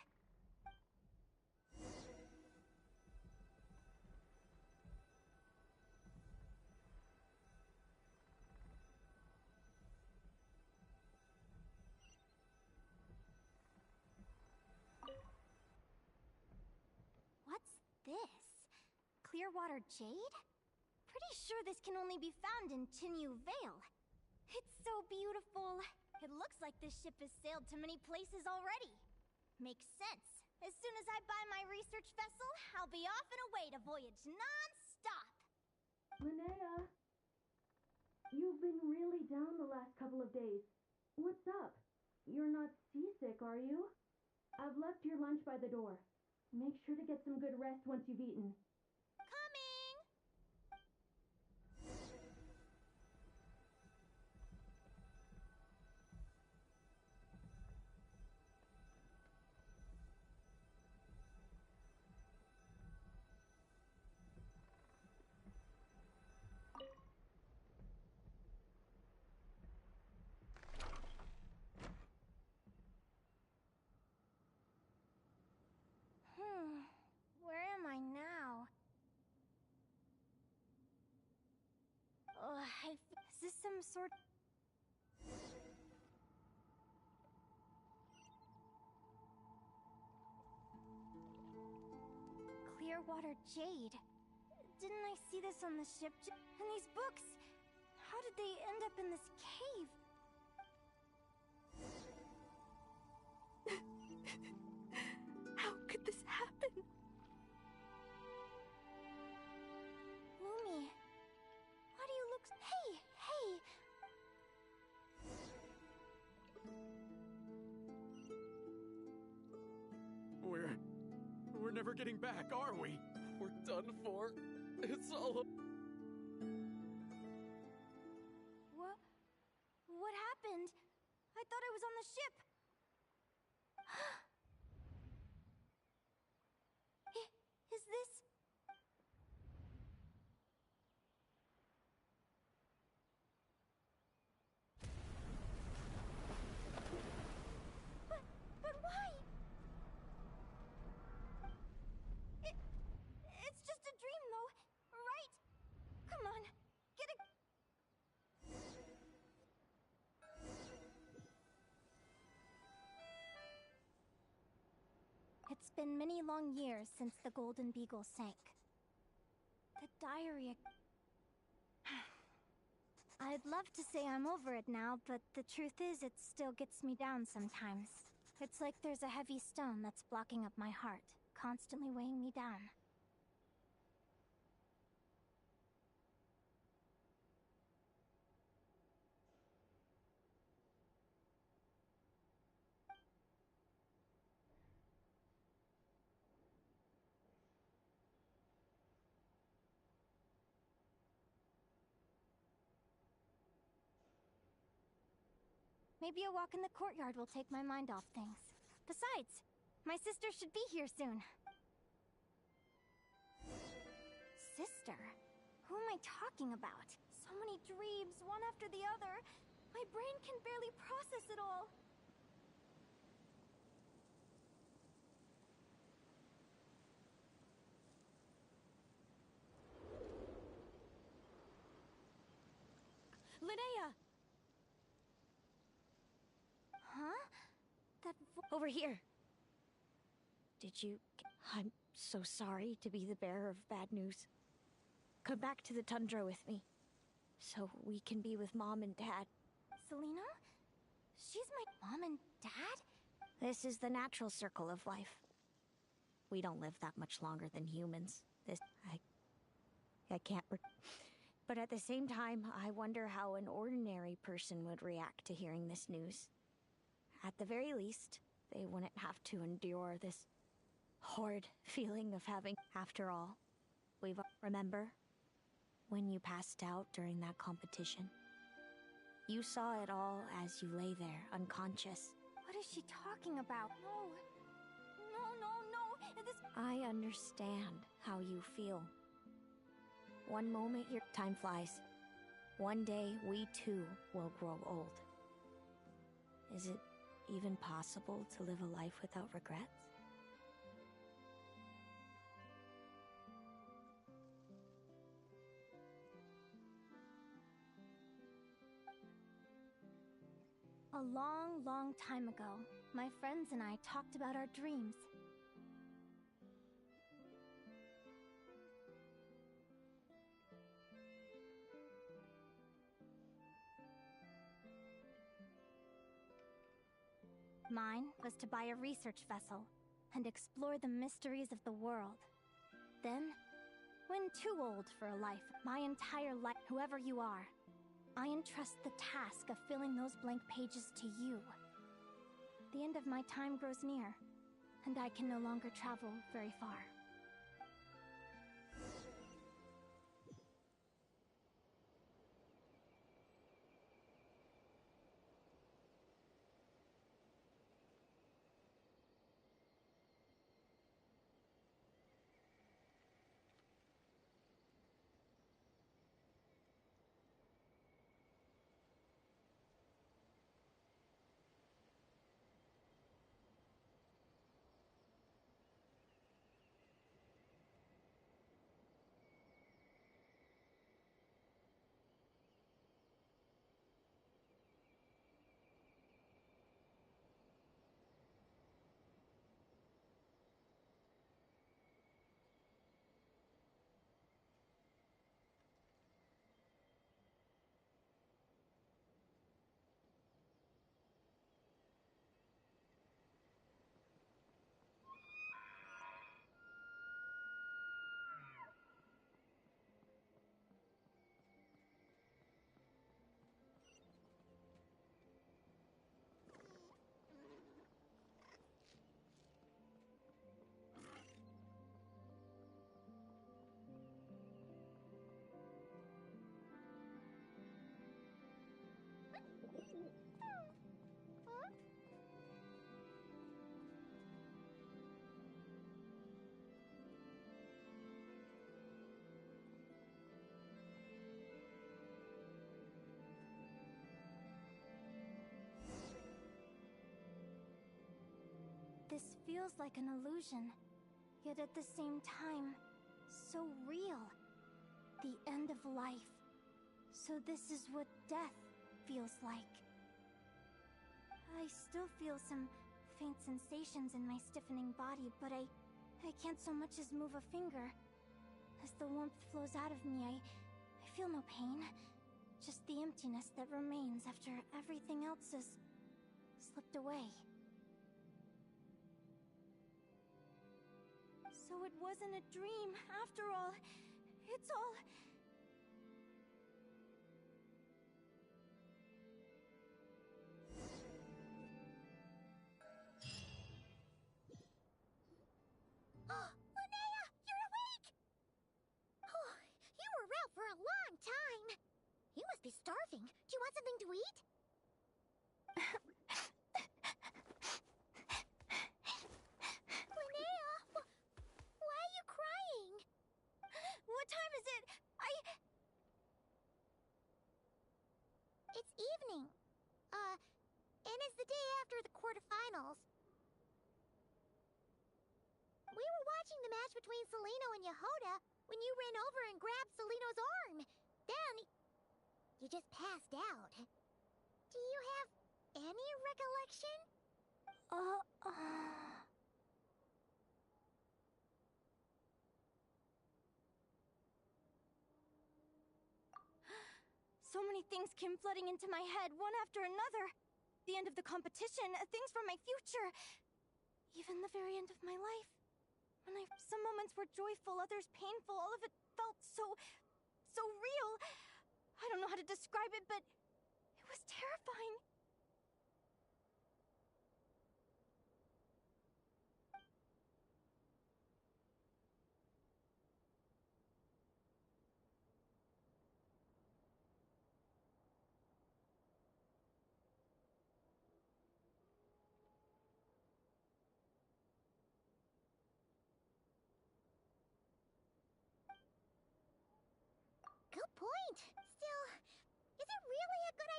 What's this? Clearwater jade? Pretty sure this can only be found in Chinyu Vale. It's so beautiful. It looks like this ship has sailed to many places already. Makes sense. As soon as I buy my research vessel, I'll be off and away to voyage non-stop. Linnea, you've been really down the last couple of days. What's up? You're not seasick, are you? I've left your lunch by the door. Make sure to get some good rest once you've eaten. Coming! Where am I now? Is this some sort... Clearwater jade. Didn't I see this on the ship? And these books! How did they end up in this cave? How could this happen? Lumi, why do you look... Hey! We're never getting back, are we? We're done for. It's all... What happened? I thought I was on the ship. Is this... But why? It's just a dream, though, right? Come on, get a... It's been many long years since the Golden Beagle sank. The diary... I'd love to say I'm over it now, but the truth is it still gets me down sometimes. It's like there's a heavy stone that's blocking up my heart, constantly weighing me down. Maybe a walk in the courtyard will take my mind off things. Besides, my sister should be here soon. Sister? Who am I talking about? So many dreams, one after the other. My brain can barely process it all. Linnea! Huh? That Over here. Did you... I'm so sorry to be the bearer of bad news. Come back to the tundra with me, so we can be with Mom and Dad. Selena? She's my mom and dad? This is the natural circle of life. We don't live that much longer than humans. I can't... But at the same time, I wonder how an ordinary person would react to hearing this news. At the very least, they wouldn't have to endure this horrid feeling of having. After all, remember when you passed out during that competition? You saw it all as you lay there, unconscious. What is she talking about? No. This... I understand how you feel. One moment your time flies. One day, we too will grow old. Is it even possible to live a life without regrets? A long, long time ago, my friends and I talked about our dreams. Mine was to buy a research vessel and explore the mysteries of the world. Then, when too old for a life, my entire life, whoever you are, I entrust the task of filling those blank pages to you. The end of my time grows near, and I can no longer travel very far. This feels like an illusion, yet at the same time, so real. The end of life. So this is what death feels like. I still feel some faint sensations in my stiffening body, but I can't so much as move a finger. As the warmth flows out of me, I feel no pain. Just the emptiness that remains after everything else has slipped away. So it wasn't a dream, after all. It's all... Linnea, you're awake! Oh, you were out for a long time. You must be starving. Do you want something to eat? Linnea, why are you crying? What time is it? It's evening. And it's the day after the quarterfinals. We were watching the match between Celino and Yehoda when you ran over and grabbed Celino's arm. Then, you just passed out. Do you have any recollection? So many things came flooding into my head, one after another. The end of the competition, things from my future. Even the very end of my life. Some moments were joyful, others painful. All of it felt so real. I don't know how to describe it, but it was terrifying.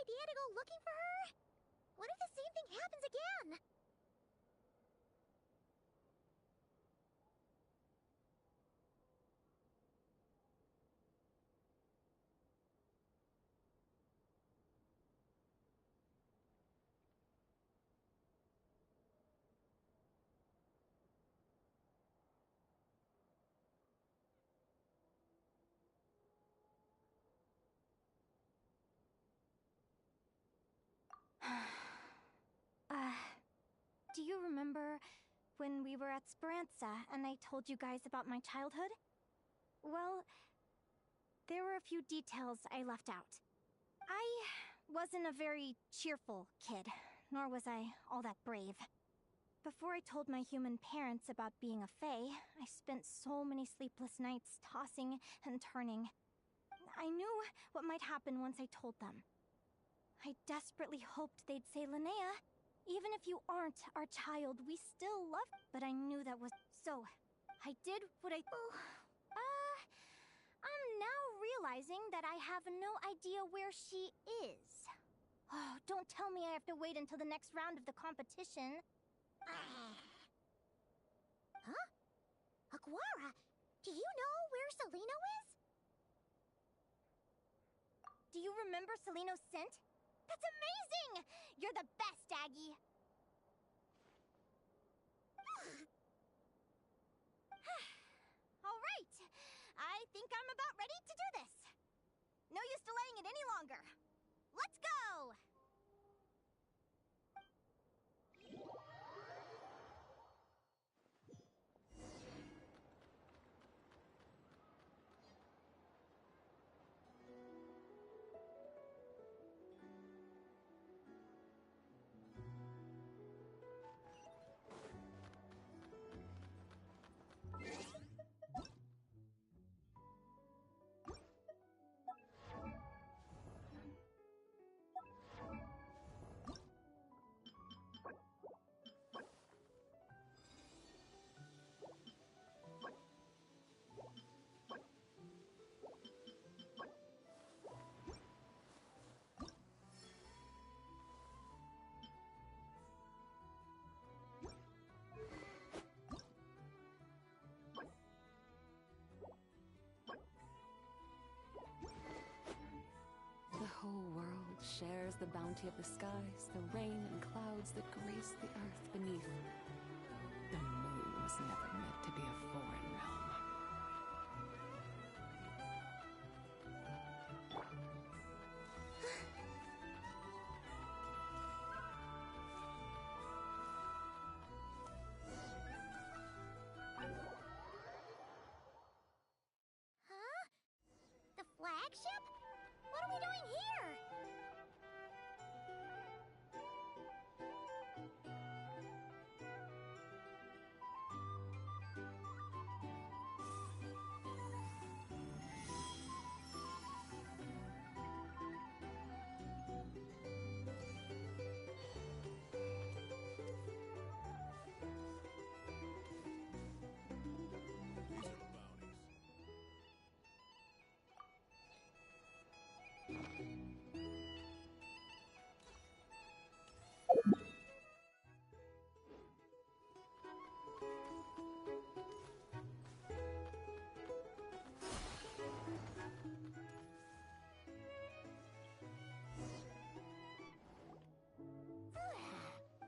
idea to go looking for her? What if the same thing happens again? Do you remember when we were at Speranza and I told you guys about my childhood? Well, there were a few details I left out. I wasn't a very cheerful kid, nor was I all that brave. Before I told my human parents about being a fae, I spent so many sleepless nights tossing and turning. I knew what might happen once I told them. I desperately hoped they'd say, Linnea, even if you aren't our child, we still love you. But I knew that was... So, I did what I... I'm now realizing that I have no idea where she is. Oh, don't tell me I have to wait until the next round of the competition. Huh? Aquara, do you know where Celino is? Do you remember Celino's scent? That's amazing! You're the best, Aggie! All right! I think I'm about ready to do this. No use delaying it any longer. Let's go! The whole world shares the bounty of the skies, the rain and clouds that grace the earth beneath. The moon was never meant to be a foreign realm. Huh? The flagship? What are we doing here?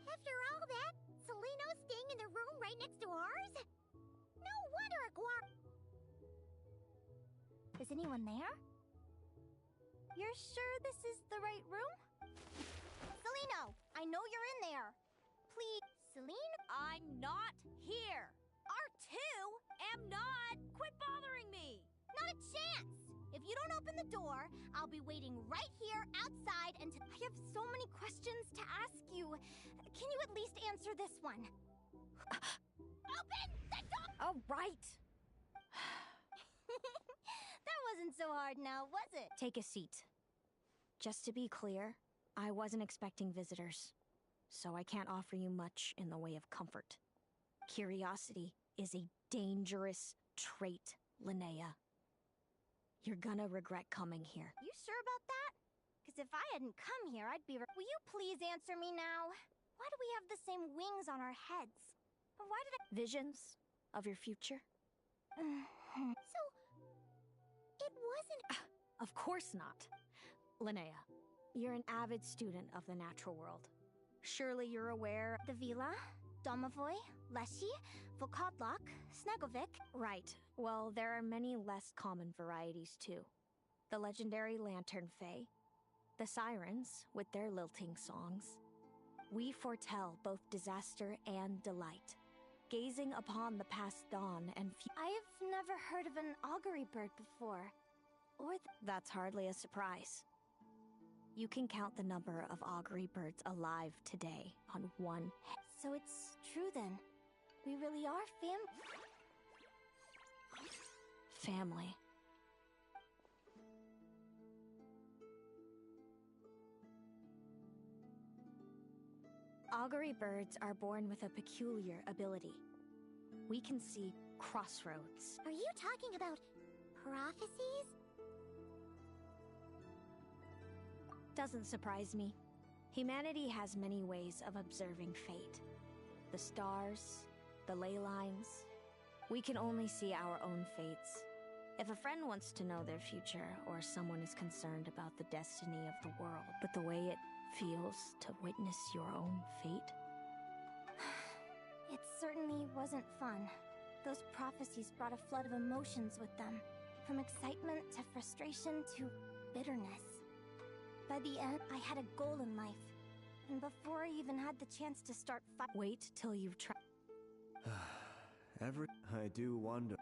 After all that, Celino's staying in the room right next to ours? No wonder Aquara... Is anyone there? You're sure this is the right room? Celino, I know you're in there. Please, Celine? I'm not here. R2 am not. Quit bothering me. Not a chance! If you don't open the door, I'll be waiting right here outside until... I have so many questions to ask you. Can you at least answer this one? Open the door! All right. That wasn't so hard now, was it? Take a seat. Just to be clear, I wasn't expecting visitors, so I can't offer you much in the way of comfort. Curiosity is a dangerous trait, Linnea. You're gonna regret coming here. You sure about that? Because if I hadn't come here, I'd be. Will you please answer me now? Why do we have the same wings on our heads? Why did I. Visions of your future? So, it wasn't. Of course not. Linnea, you're an avid student of the natural world. Surely you're aware. The Vila, Domovoy, Leshy, Volkodlok, Snegovic. Right. Well, there are many less common varieties too. The legendary Lantern Fae, the Sirens with their lilting songs. We foretell both disaster and delight, gazing upon the past dawn and I've never heard of an augury bird before. That's hardly a surprise. You can count the number of augury birds alive today on one head. So it's true then. We really are family. Augury birds are born with a peculiar ability. We can see crossroads. Are you talking about prophecies? Doesn't surprise me. Humanity has many ways of observing fate. The stars, the ley lines. We can only see our own fates. If a friend wants to know their future, or someone is concerned about the destiny of the world, but the way it feels to witness your own fate? It certainly wasn't fun. Those prophecies brought a flood of emotions with them. From excitement to frustration to bitterness. By the end, I had a goal in life. And before I even had the chance to start Wait till you've tried. I do wonder.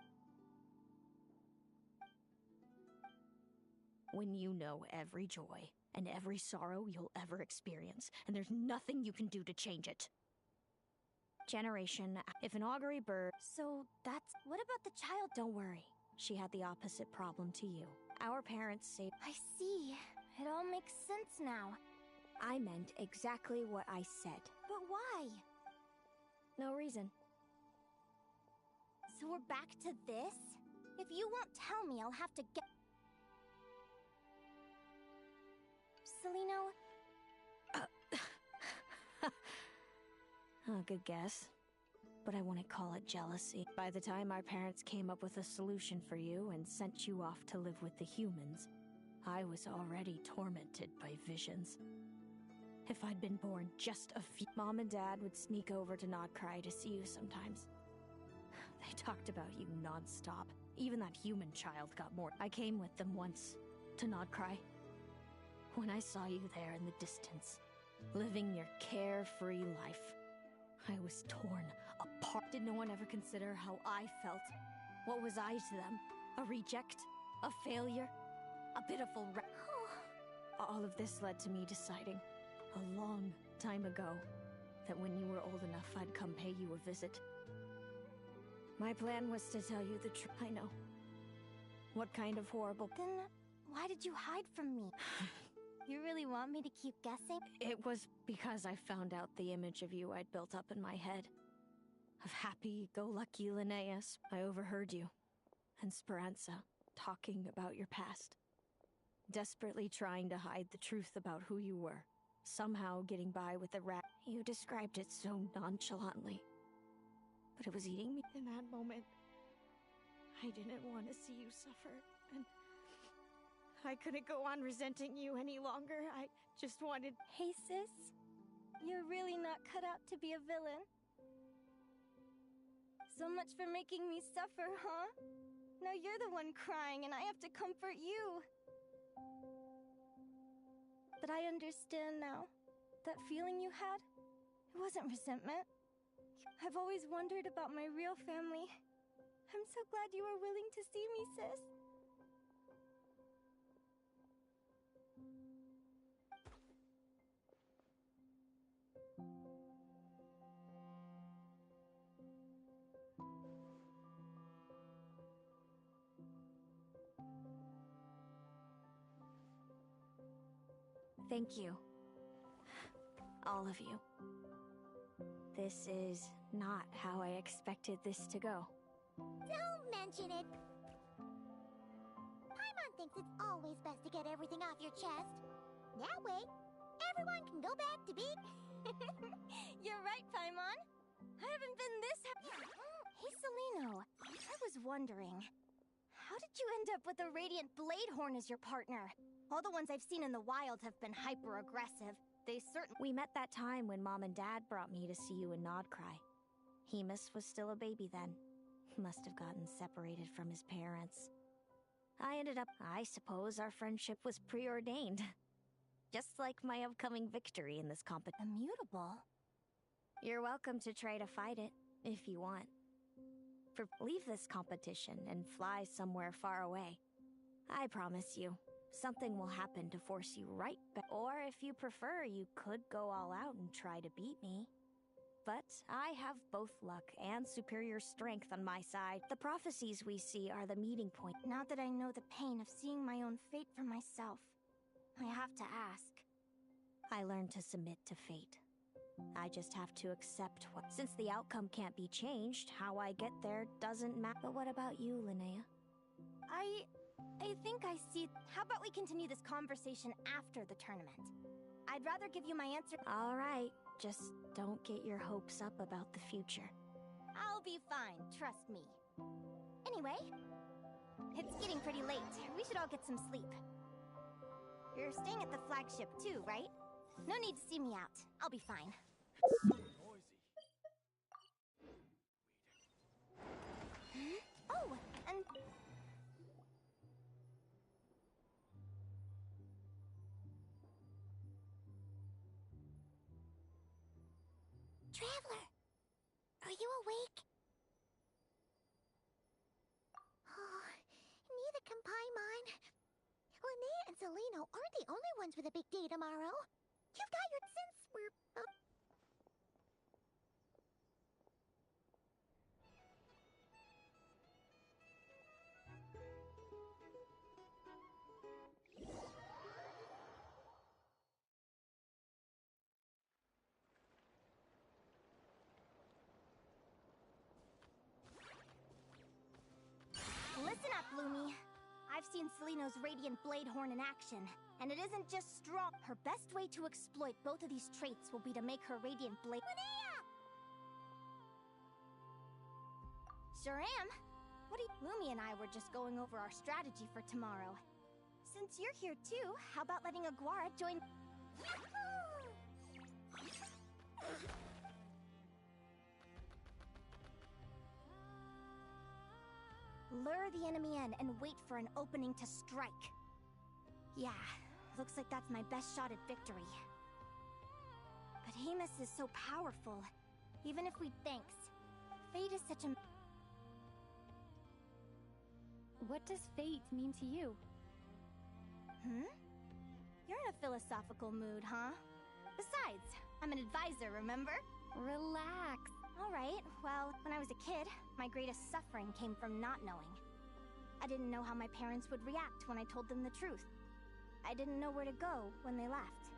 When you know every joy and every sorrow you'll ever experience, and there's nothing you can do to change it. Generation, if an augury bird... So that's... What about the child? Don't worry. She had the opposite problem to you. Our parents say... I see. It all makes sense now. I meant exactly what I said. But why? No reason. So we're back to this? If you won't tell me, I'll have to get... Celino? Oh, good guess. But I wouldn't call it jealousy. By the time our parents came up with a solution for you and sent you off to live with the humans, I was already tormented by visions. If I'd been born just a few... Mom and Dad would sneak over to Nodcry to see you sometimes. They talked about you non-stop. Even that human child got more. I came with them once to Nodcry. When I saw you there in the distance, living your carefree life, I was torn apart. Did no one ever consider how I felt? What was I to them? A reject? A failure? A pitiful All of this led to me deciding, a long time ago, that when you were old enough, I'd come pay you a visit. My plan was to tell you the truth. I know. What kind of horrible... Then why did you hide from me? You really want me to keep guessing? It was because I found out the image of you I'd built up in my head. Of happy-go-lucky Linnaeus. I overheard you and Speranza talking about your past. Desperately trying to hide the truth about who you were. Somehow getting by with the rat. You described it so nonchalantly. But it was eating me. In that moment, I didn't want to see you suffer, and I couldn't go on resenting you any longer. I just wanted... Hey, sis. You're really not cut out to be a villain. So much for making me suffer, huh? Now you're the one crying and I have to comfort you. But I understand now. That feeling you had, it wasn't resentment. I've always wondered about my real family. I'm so glad you were willing to see me, sis. Thank you. All of you. This is not how I expected this to go. Don't mention it. Paimon thinks it's always best to get everything off your chest. That way, everyone can go back to being... You're right, Paimon. I haven't been this happy. Hey, Celino. I was wondering, how did you end up with a Radiant Bladehorn as your partner? All the ones I've seen in the wild have been hyper-aggressive. They certainly... We met that time when Mom and Dad brought me to see you in Nodcry. Hemus was still a baby then. Must have gotten separated from his parents. I suppose our friendship was preordained. Just like my upcoming victory in this competition. Immutable? You're welcome to try to fight it, if you want. Leave this competition and fly somewhere far away. I promise you, something will happen to force you right back. Or if you prefer, you could go all out and try to beat me. But I have both luck and superior strength on my side. The prophecies we see are the meeting point. Not that I know the pain of seeing my own fate for myself. I have to ask. I learned to submit to fate. I just have to accept what... Since the outcome can't be changed, how I get there doesn't matter. But what about you, Linnea? I think I see... How about we continue this conversation after the tournament? I'd rather give you my answer... All right. Just don't get your hopes up about the future. I'll be fine, trust me. Anyway, it's getting pretty late. We should all get some sleep. You're staying at the flagship too, right? No need to see me out. I'll be fine. Oh, and... Traveler, are you awake? Oh, neither can Paimon. Linnea and Celino aren't the only ones with a big day tomorrow. You've got your... Since we're... Listen up, Lumi. I've seen Celino's Radiant Bladehorn in action, and it isn't just strong. Her best way to exploit both of these traits will be to make her Radiant Blade... Linnea! Sure am. What do you... Lumi and I were just going over our strategy for tomorrow. Since you're here too, how about letting Aguara join... Lure the enemy in and wait for an opening to strike. Yeah, looks like that's my best shot at victory. But Hemus is so powerful. Even if we... Thanks. Fate is such a... What does fate mean to you? You're in a philosophical mood, huh? Besides, I'm an advisor, remember? Relax. Alright, well, when I was a kid, my greatest suffering came from not knowing. I didn't know how my parents would react when I told them the truth. I didn't know where to go when they left.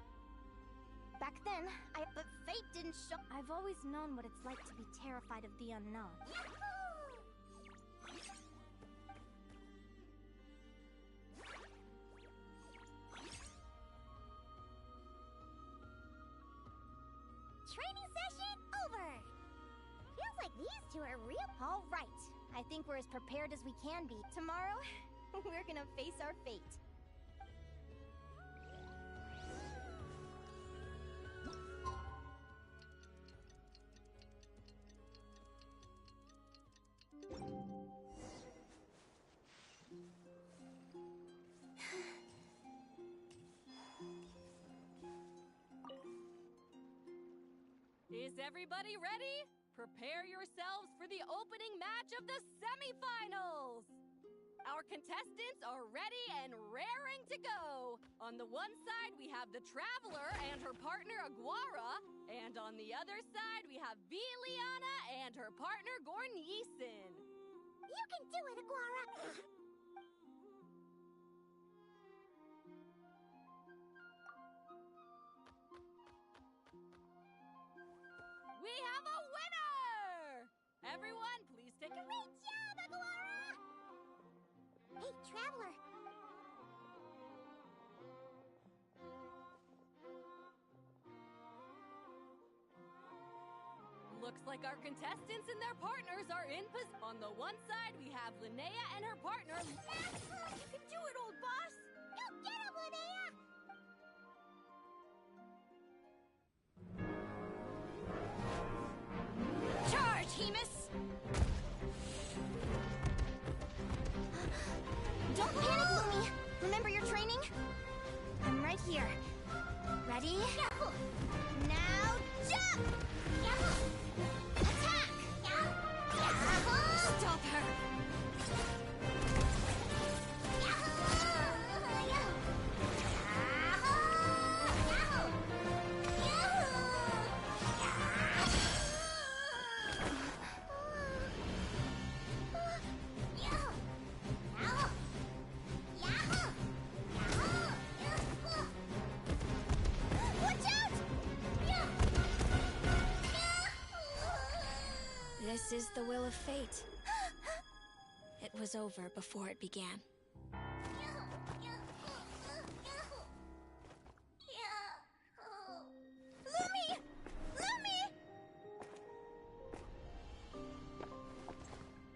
Back then, But fate didn't show... I've always known what it's like to be terrified of the unknown. Training session over! Feels like these two are real... All right. I think we're as prepared as we can be. Tomorrow, we're gonna face our fate. Is everybody ready? Prepare yourselves for the opening match of the semifinals! Our contestants are ready and raring to go. On the one side, we have the Traveler and her partner Aguara, and on the other side, we have Viliana and her partner Gornyesin. You can do it, Aguara! We have a winner! Everyone, please take a... Great job, Aguara! Hey, Traveler! Looks like our contestants and their partners are in position. On the one side, we have Linnea and her partner. You can do it, old boss! Go get him, Linnea! Charge, Hemus! Don't panic, Lumi! Remember your training? I'm right here. Ready? Now jump! Attack! Stop her! This is the will of fate. It was over before it began. Lumi! Lumi!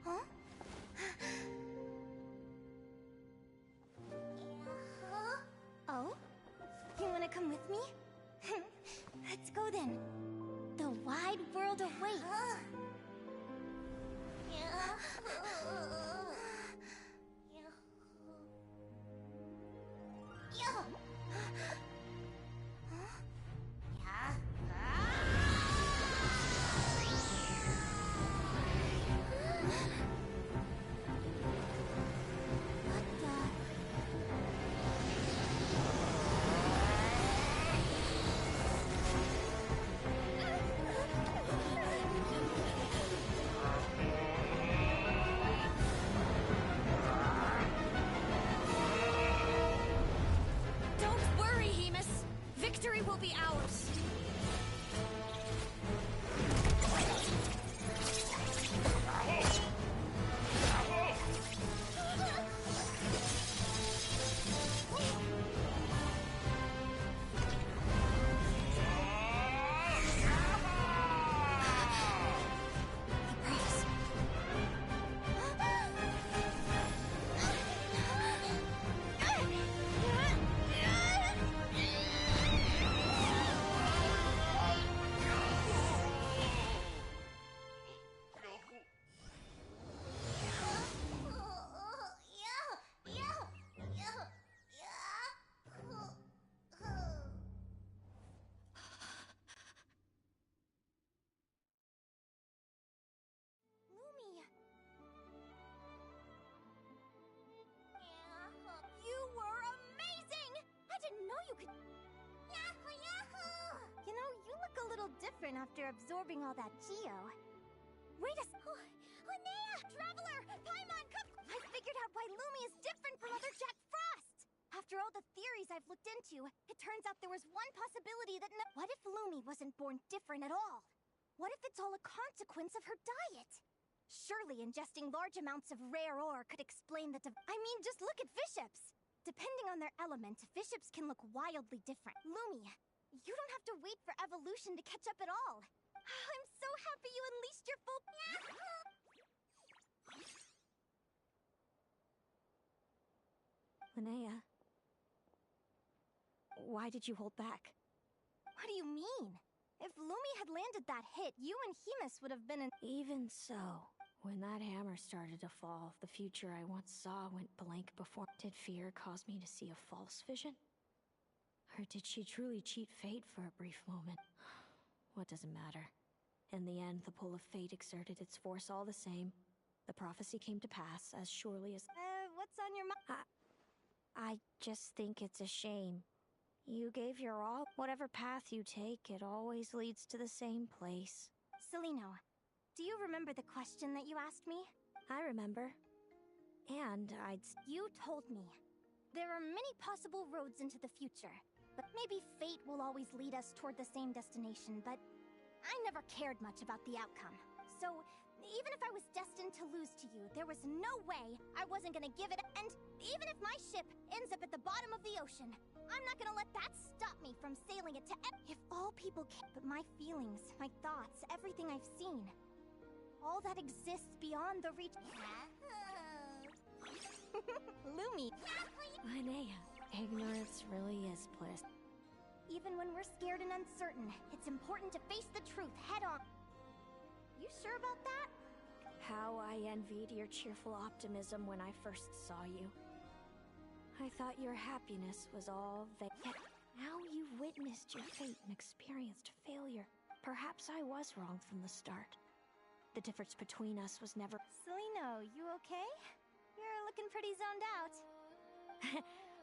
Huh? Oh? You wanna come with me? Let's go then. The wide world awaits. Victory will be ours! Different after absorbing all that geo. Wait a Linnea! Traveler! Paimon, come! I figured out why Lumi is different from other Jack Frost! After all the theories I've looked into, it turns out there was one possibility that What if Lumi wasn't born different at all? What if it's all a consequence of her diet? Surely ingesting large amounts of rare ore could explain the I mean, just look at Viships! Depending on their element, Viships can look wildly different. Lumi, you don't have to wait for evolution to catch up at all. I'm so happy you unleashed your full... Linnea, why did you hold back? What do you mean? If Lumi had landed that hit, you and Hemus would have been in... Even so, when that hammer started to fall, the future I once saw went blank before. Did fear cause me to see a false vision? Or did she truly cheat fate for a brief moment? What does it matter? In the end, the pull of fate exerted its force all the same. The prophecy came to pass as surely as... what's on your mind? I just think it's a shame. You gave your all. Whatever path you take, it always leads to the same place. Celino, do you remember the question that you asked me? I remember. And You told me. There are many possible roads into the future. But maybe fate will always lead us toward the same destination, but I never cared much about the outcome. So Even if I was destined to lose to you, there was no way I wasn't gonna give it. And even if my ship ends up at the bottom of the ocean, I'm not gonna let that stop me from sailing it to. If all people can, but my feelings, my thoughts, everything I've seen, all that exists beyond the reach. Lumi. Linnea, ignorance really is bliss. Even when we're scared and uncertain, it's important to face the truth head on. You sure about that? How I envied your cheerful optimism when I first saw you. I thought your happiness was all vain. Yet now you've witnessed your fate and experienced failure. Perhaps I was wrong from the start. The difference between us was never— Celino, you okay? You're looking pretty zoned out.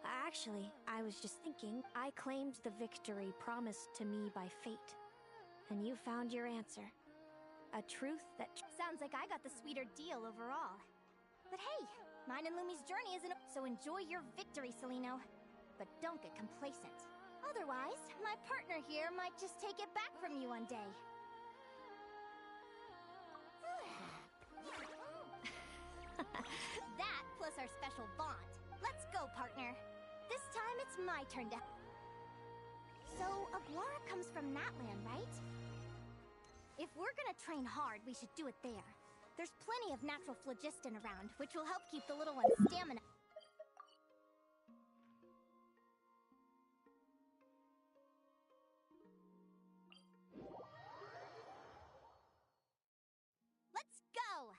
Actually, I was just thinking, I claimed the victory promised to me by fate. And you found your answer. A truth that— Sounds like I got the sweeter deal overall. But hey, mine and Lumi's journey isn't— So enjoy your victory, Celino. But don't get complacent. Otherwise, my partner here might just take it back from you one day. That plus our special bond. Let's go, partner. This time it's my turn to— So, Aguara comes from Natlan, right? If we're gonna train hard, we should do it there. There's plenty of natural phlogiston around, which will help keep the little one's stamina. Let's go!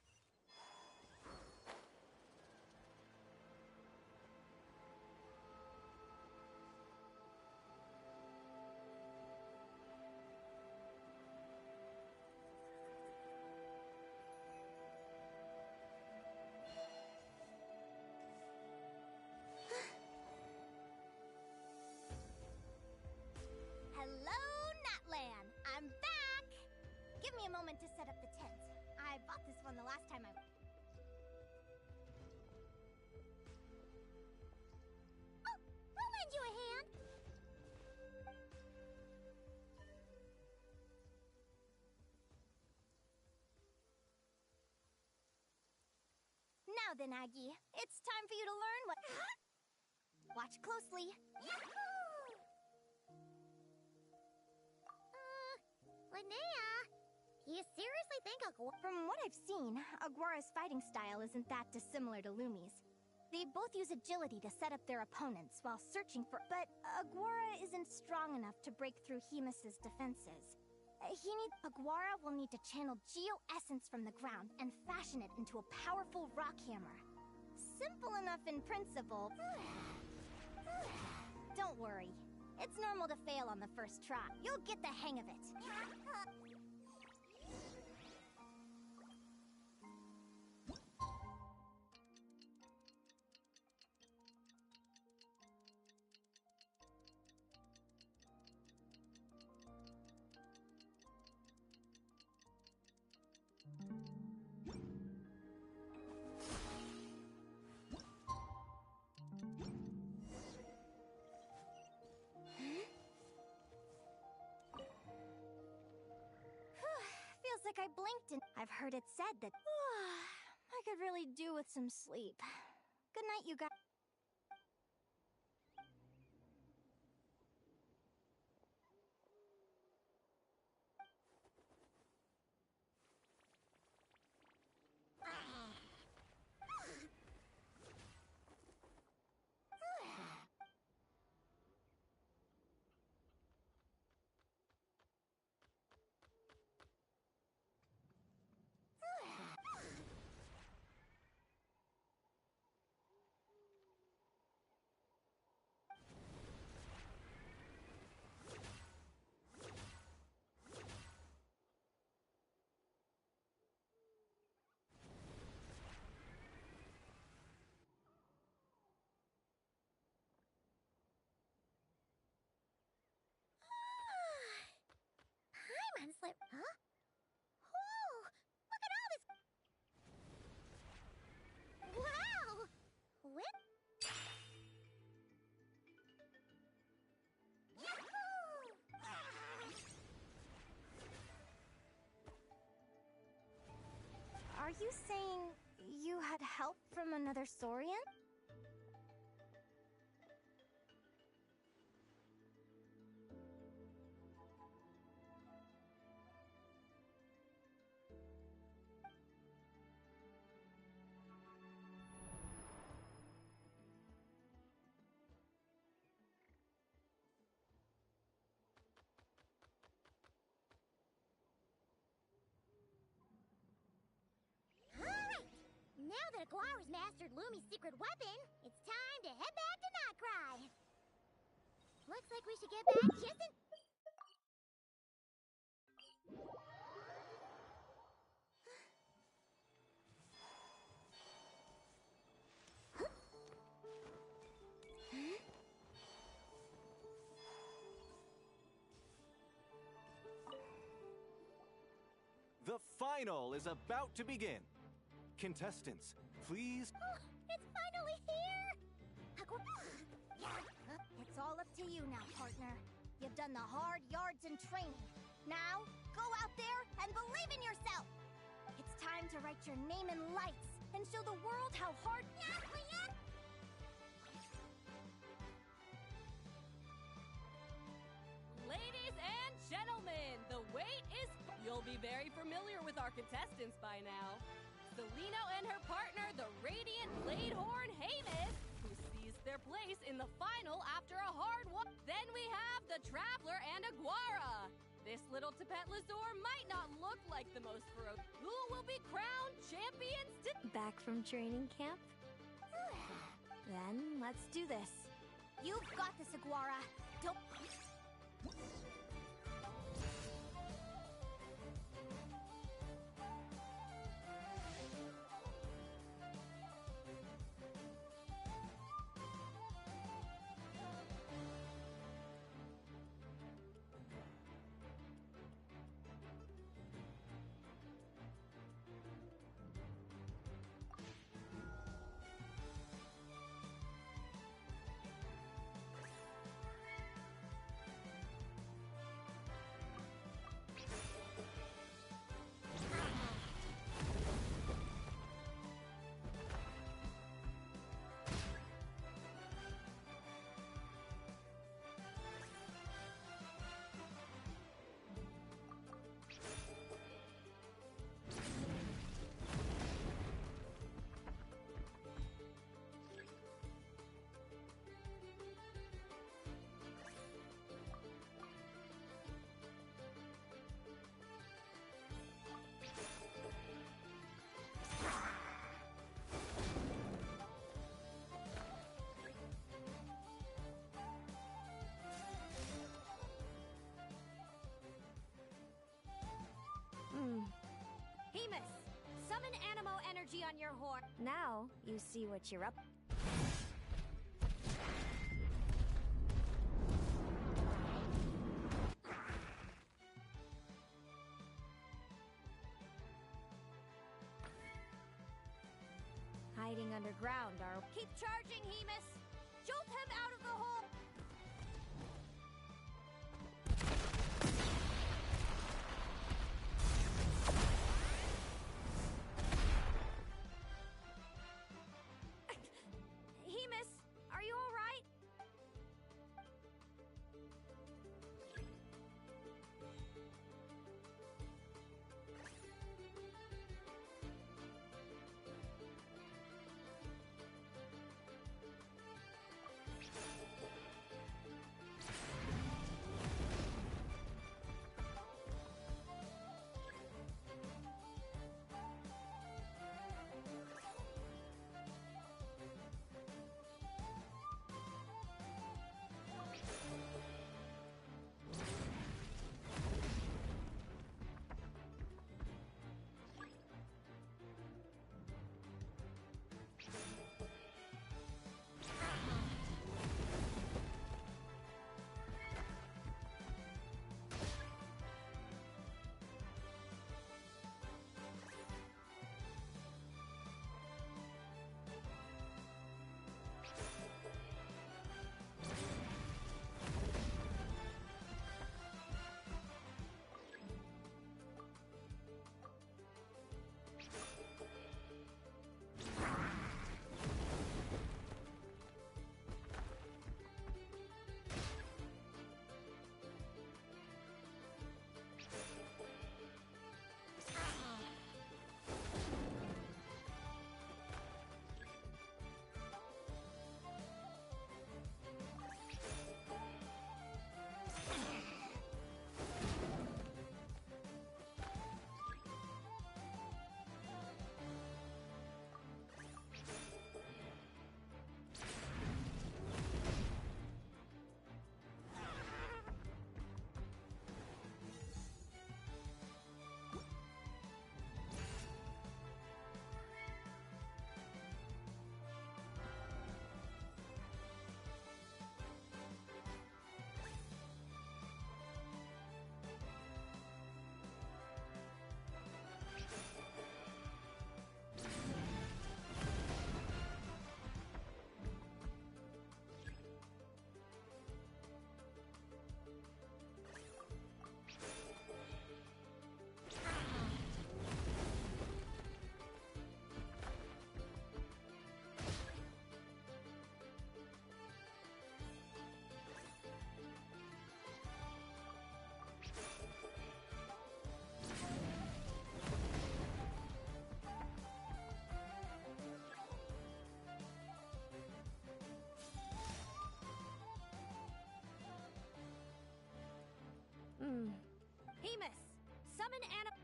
Hello, Natlan! I'm back! Give me a moment to set up the tent. I bought this one the last time I... Oh, we'll lend you a hand. Now then, Aggie, it's time for you to learn what... Watch closely. Linnea, you seriously think From what I've seen, Aguara's fighting style isn't that dissimilar to Lumi's. They both use agility to set up their opponents while searching for— But Aguara isn't strong enough to break through Hemus's defenses. Aguara will need to channel Geo-Essence from the ground and fashion it into a powerful rock hammer. Simple enough in principle. Don't worry. It's normal to fail on the first try. You'll get the hang of it. Feels like I blinked and I've heard it said that I could really do with some sleep. Good night, you guys. Slip. Huh? Whoa! Look at all this. Wow! Whip. Yahoo! you saying you had help from another Saurian? Now that Aguara's mastered Lumi's secret weapon, it's time to head back to Notcry. Looks like we should get back just in... The final is about to begin. Contestants, please... It's finally here! It's all up to you now, partner. You've done the hard yards in training. Now, go out there and believe in yourself! It's time to write your name in lights and show the world how hard... Ladies and gentlemen, the wait is... You'll be very familiar with our contestants by now. Celino and her partner, the radiant Bladehorn Hamus, who seized their place in the final after a hard walk. Then we have the Traveler and Aguara. This little Tapetlasaur might not look like the most ferocious. Who will be crowned champions Back from training camp? Then let's do this. You've got this, Aguara. Don't... Hamus, summon Animo energy on your horn. Now, you see what you're up. Hiding underground are... Keep charging, Hamus! Jolt him out of the hole! Hamus, are you all right?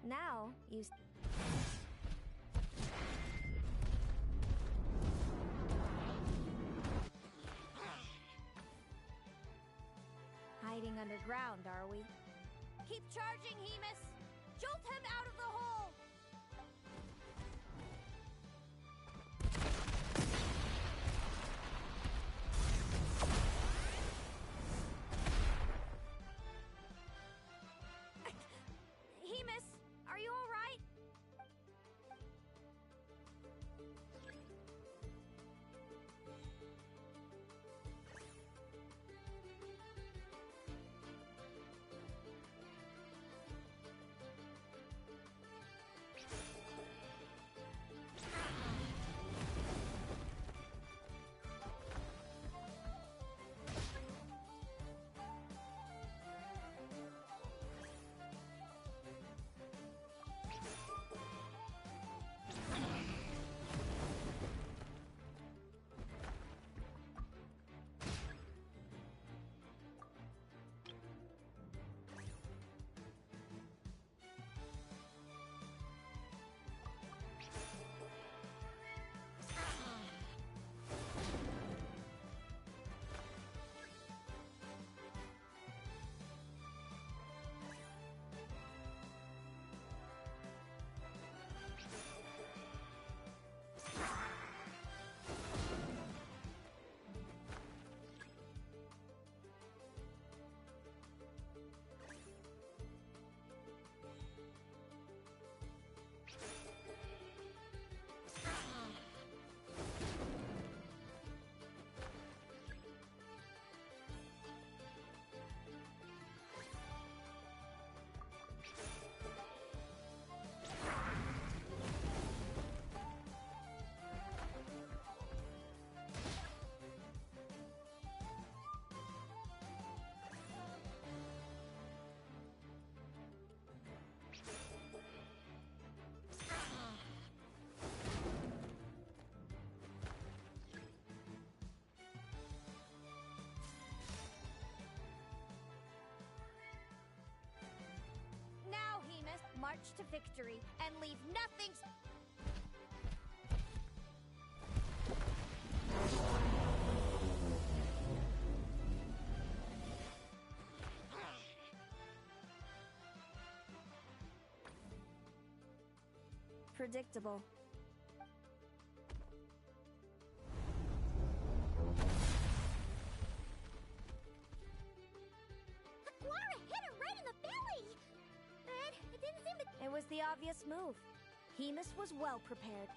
Now, you... Hiding underground, are we? Keep charging, Hemus! Jolt him out of the hole! Hemus, are you all right? March to victory and leave nothing... Predictable. Aguara hit her right in the belly! But it didn't seem to... It was the obvious move. Hemus was well prepared.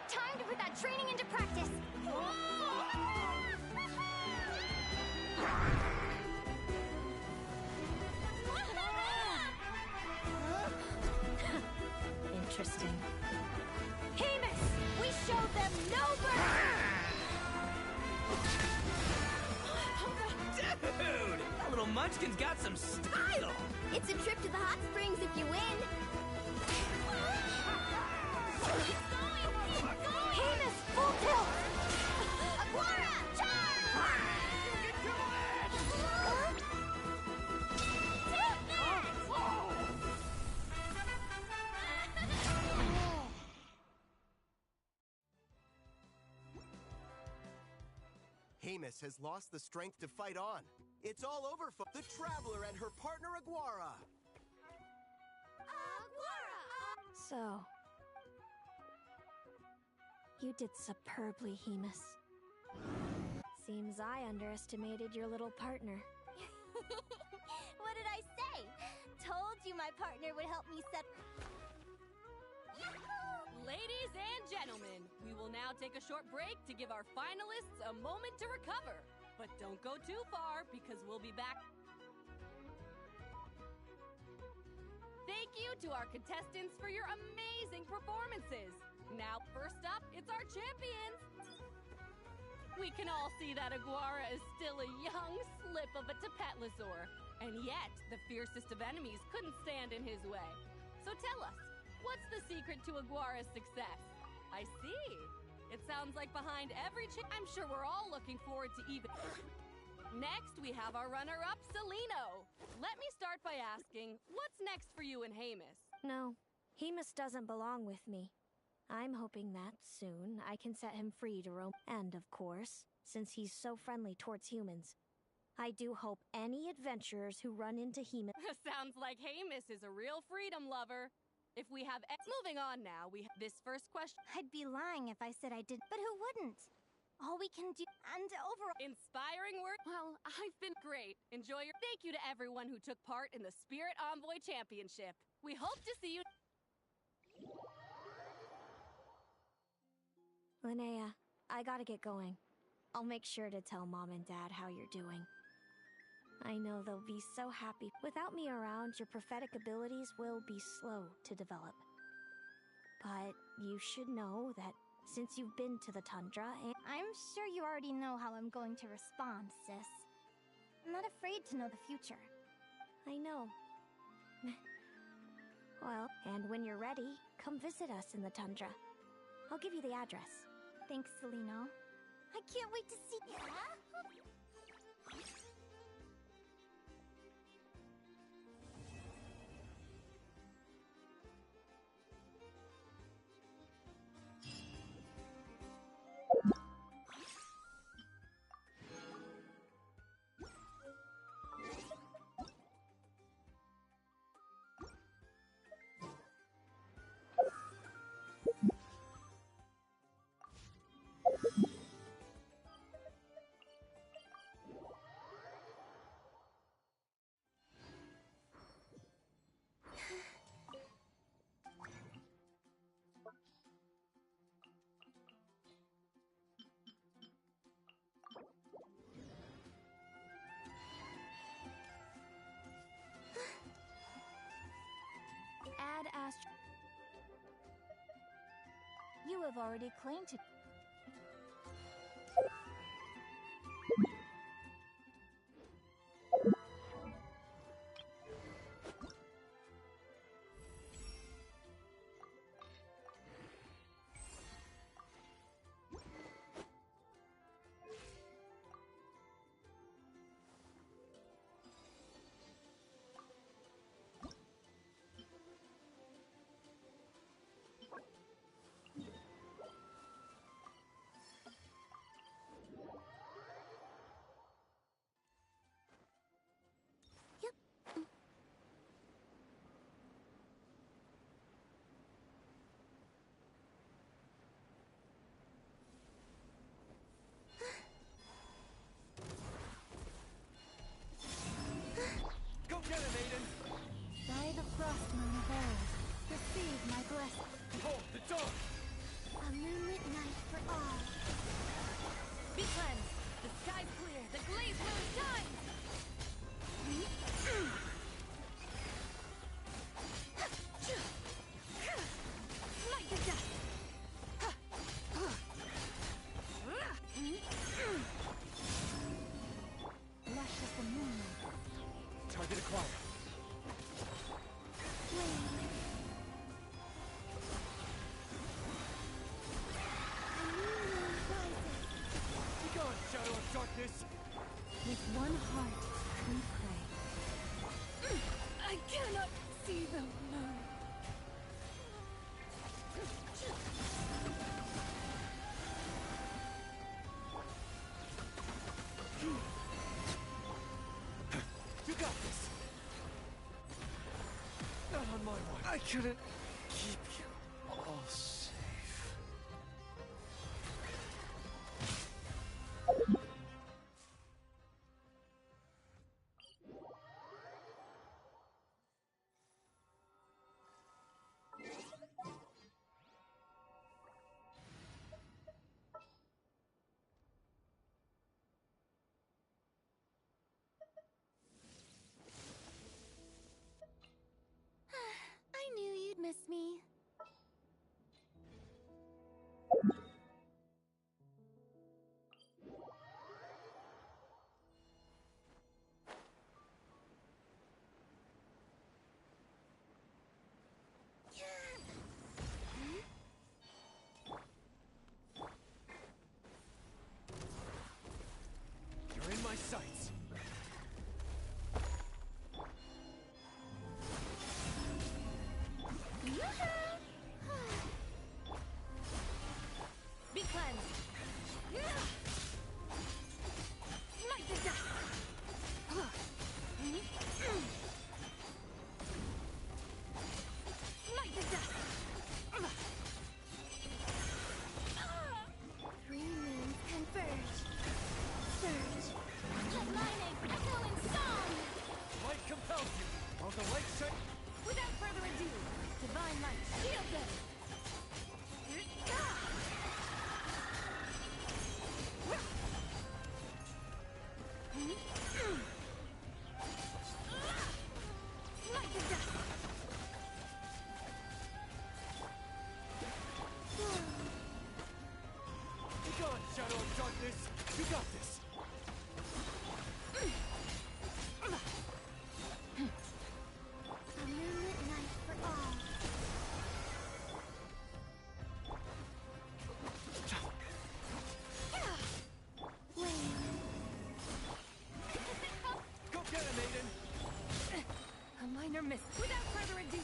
Time to put that training into practice! Interesting. Hemus! We showed them no Dude! That little munchkin's got some style! It's a trip to the hot springs if you win. Hemus, full tilt! Aguara, charge! Get to it! Hemus has lost the strength to fight on. It's all over for the Traveler and her partner Aguara. So, you did superbly, Hemus. Seems I underestimated your little partner. What did I say? Told you my partner would help me set... Ladies and gentlemen, we will now take a short break to give our finalists a moment to recover. But don't go too far, because we'll be back. Thank you to our contestants for your amazing performances. Now, first up, it's our champions. We can all see that Aguara is still a young slip of a Tepetlosaur, and yet the fiercest of enemies couldn't stand in his way. So tell us, what's the secret to Aguara's success? I see. It sounds like behind every I'm sure we're all looking forward to even... Next, we have our runner-up, Celino. Let me start by asking, what's next for you and Hemus? No, Hemus doesn't belong with me. I'm hoping that, soon, I can set him free to roam. And, of course, since he's so friendly towards humans, I do hope any adventurers who run into Hemus... Sounds like Hemus is a real freedom lover. If we have... Moving on now, we have this first question. I'd be lying if I said I did, but who wouldn't? All we can do, and overall... Inspiring word? Well, I've been great. Enjoy your... Thank you to everyone who took part in the Spirit Envoy Championship. We hope to see you... Linnea, I gotta get going. I'll make sure to tell Mom and Dad how you're doing. I know they'll be so happy. Without me around, your prophetic abilities will be slow to develop. But you should know that since you've been to the tundra and... I'm sure you already know how I'm going to respond, sis. I'm not afraid to know the future. I know. Well, and when you're ready, come visit us in the tundra. I'll give you the address. Thanks, Celino. I can't wait to see you. Add Astro... You have already claimed it. couldn't keep you all safe. I knew you'd miss me. You're in my sights. Be cleansed. Smite the dust. Smite the dust. Three moons converge. Surge. Let my name echo in song. Light compels you. While the light shines. Without further ado, divine light, shield them. Smite the dust. Be gone, Shadow of Darkness. You got this. A moonlit night for all. Wayne. Go get him, Aiden. A minor miss. Without further ado.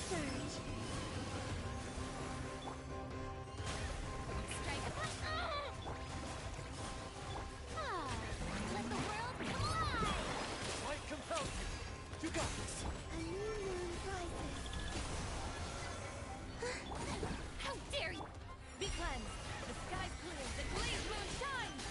Surge. Strike upon. Let the world collide. Light compels you. You got this. A new moon rises. How dare you! Be cleansed. The sky's clear. The glazed moon shines.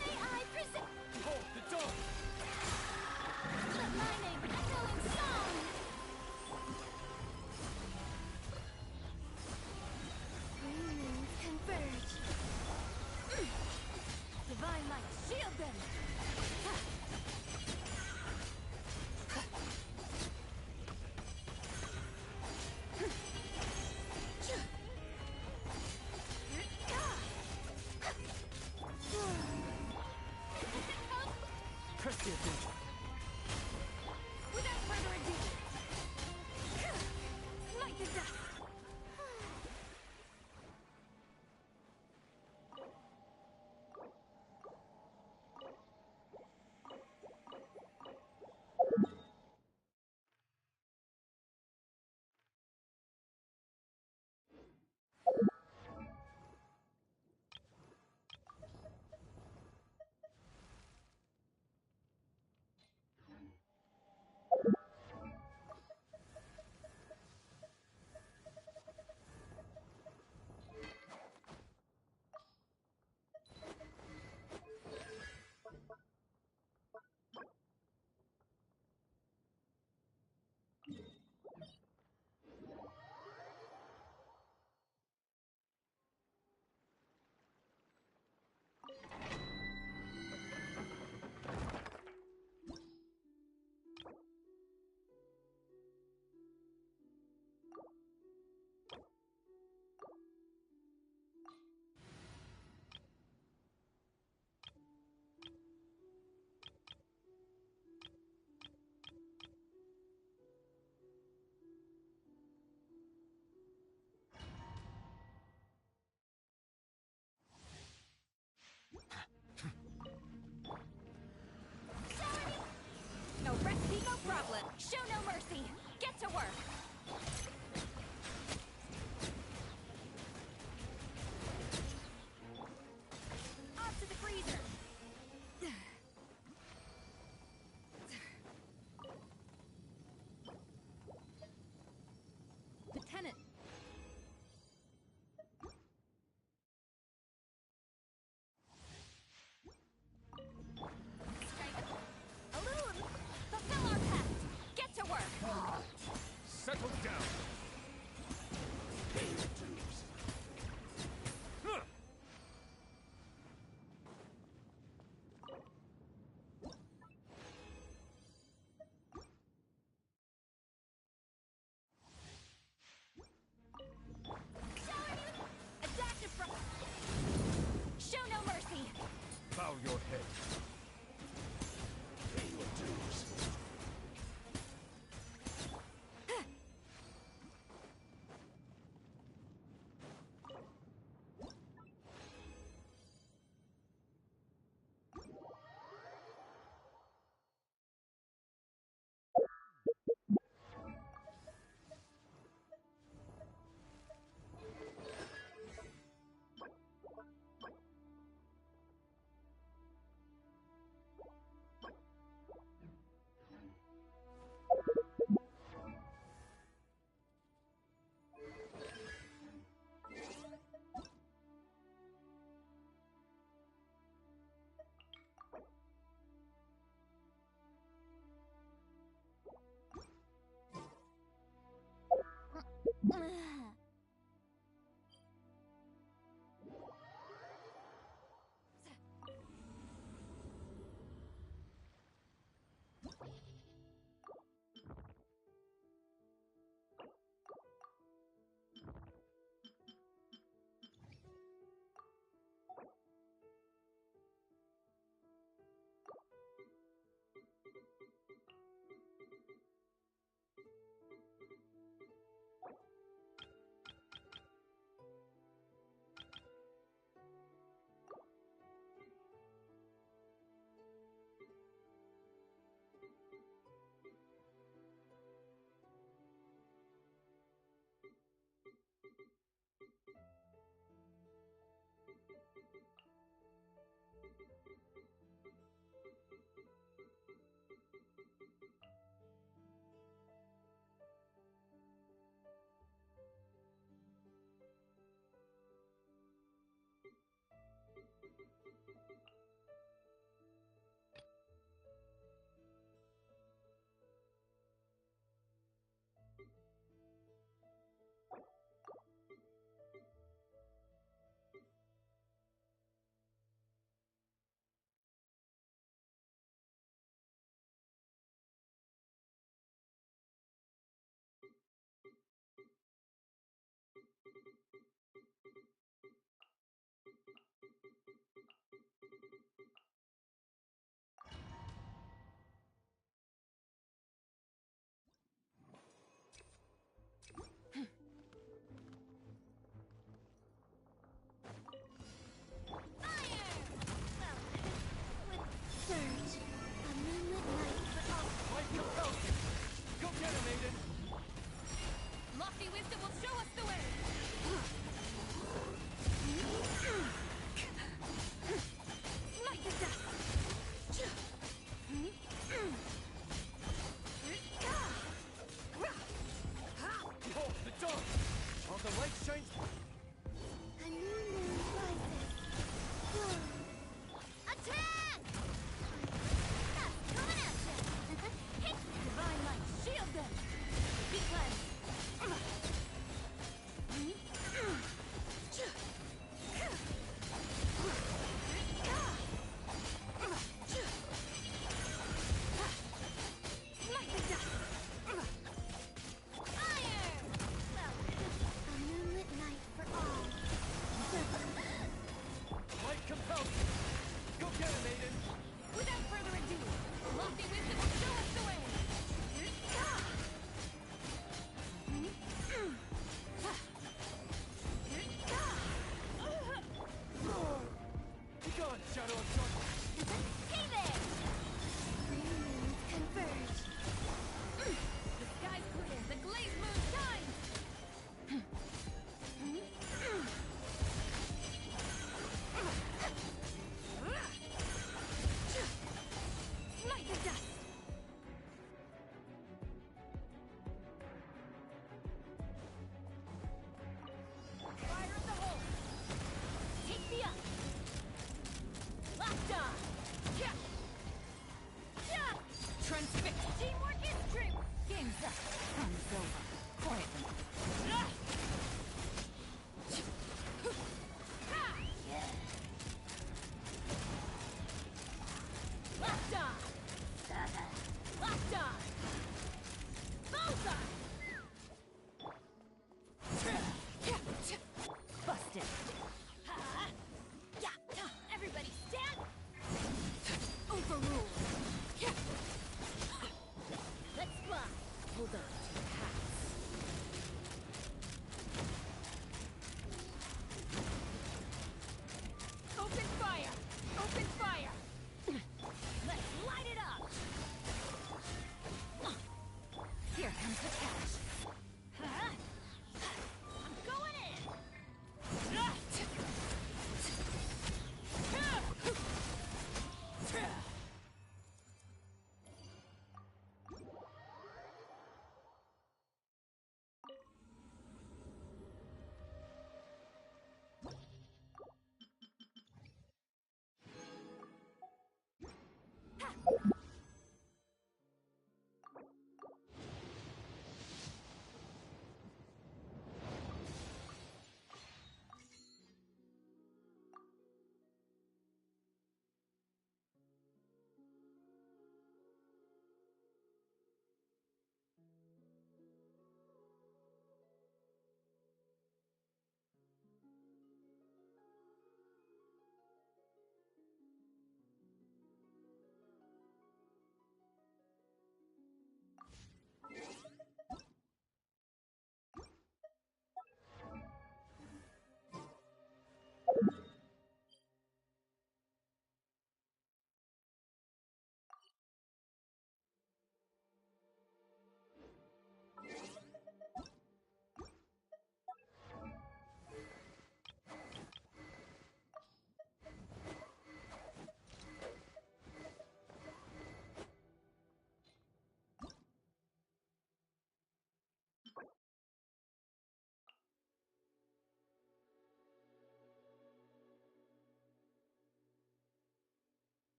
May I present? Behold the dawn. Let my name echo in song. Three moons converge. Divine light, shield them. Prescient danger. Without further ado. Smite the dust. Show no mercy! Get to work! Off to the freezer! Lieutenant! Fulfill our pact! Get to work! Settle down. Pay your dues. Huh. Adaptive from... Show no mercy! Bow your head. Pay your dues.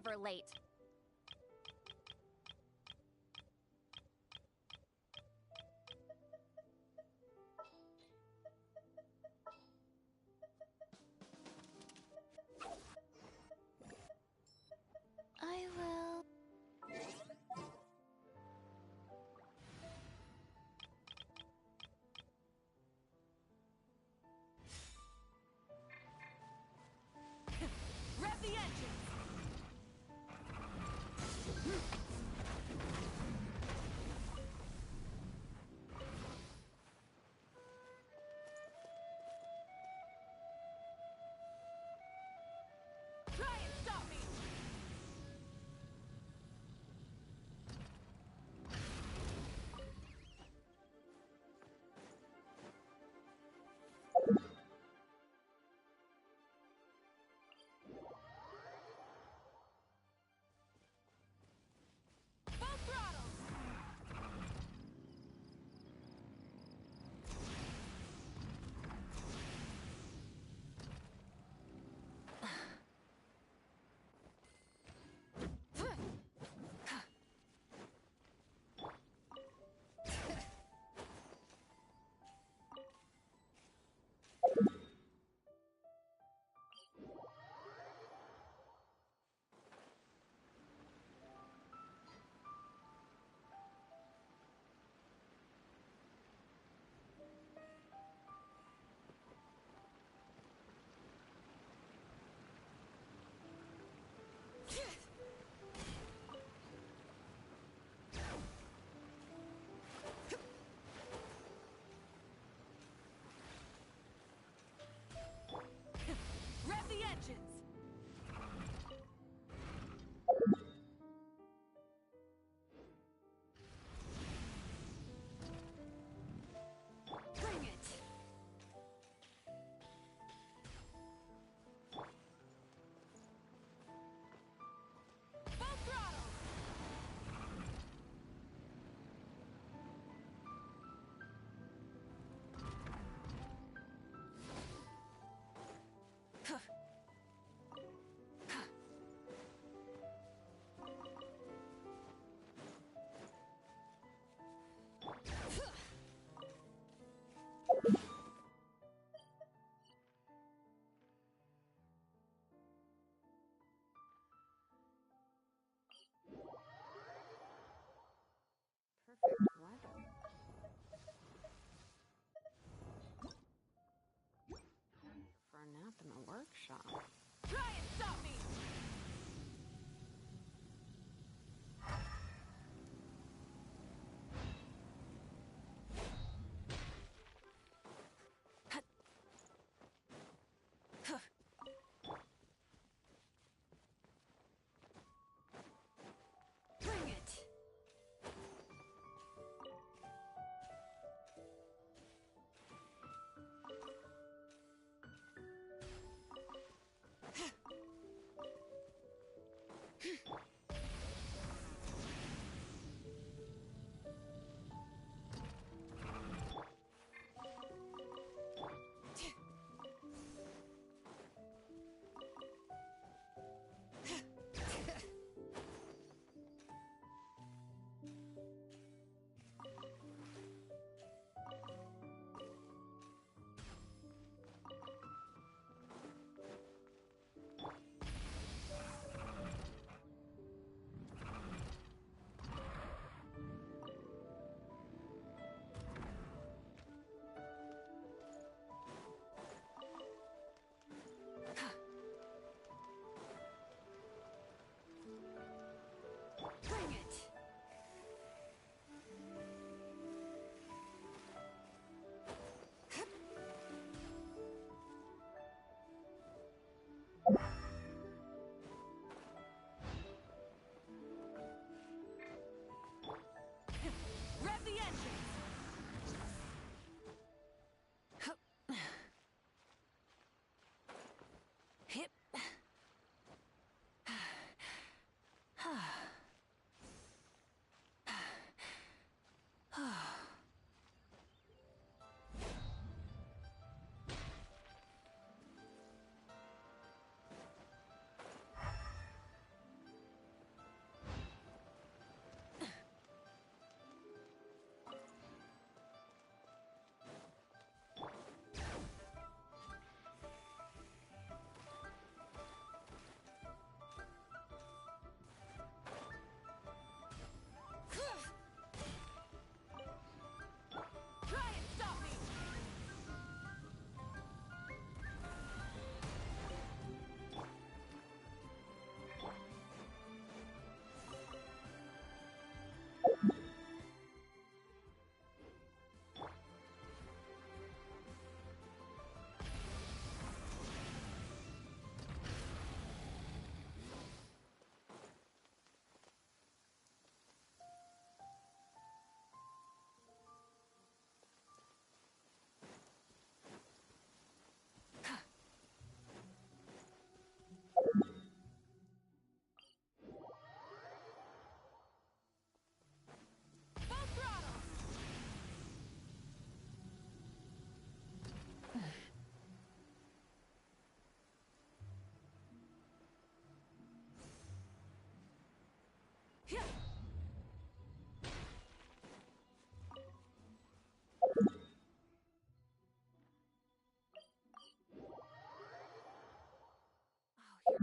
never late. I will... Rev the engine! Try and stop me! Full throttle! Rev the engines! Bring it! Full throttle! Perfect weather. For a nap in the workshop. Try and stop me! Bring it! Bring it! Rev the engines! Hip.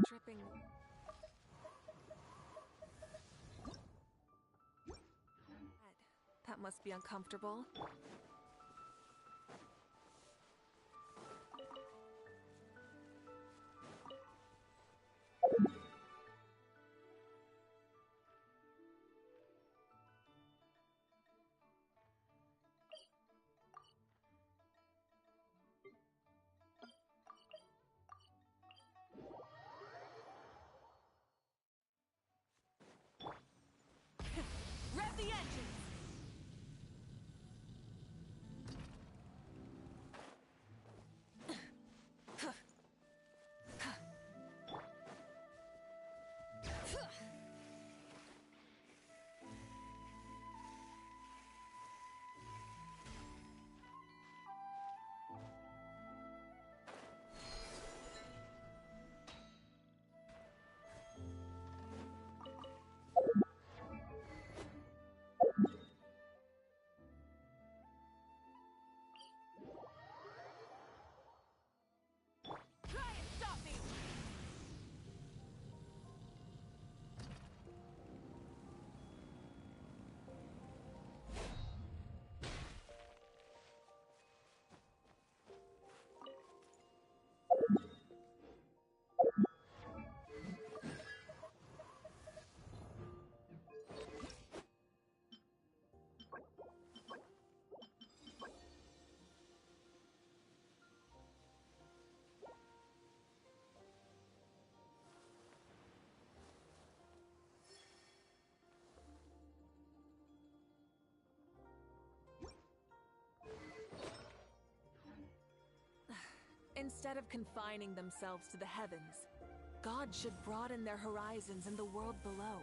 dripping. That must be uncomfortable. Rev the engines! Try and stop me! Instead of confining themselves to the heavens, God should broaden their horizons in the world below.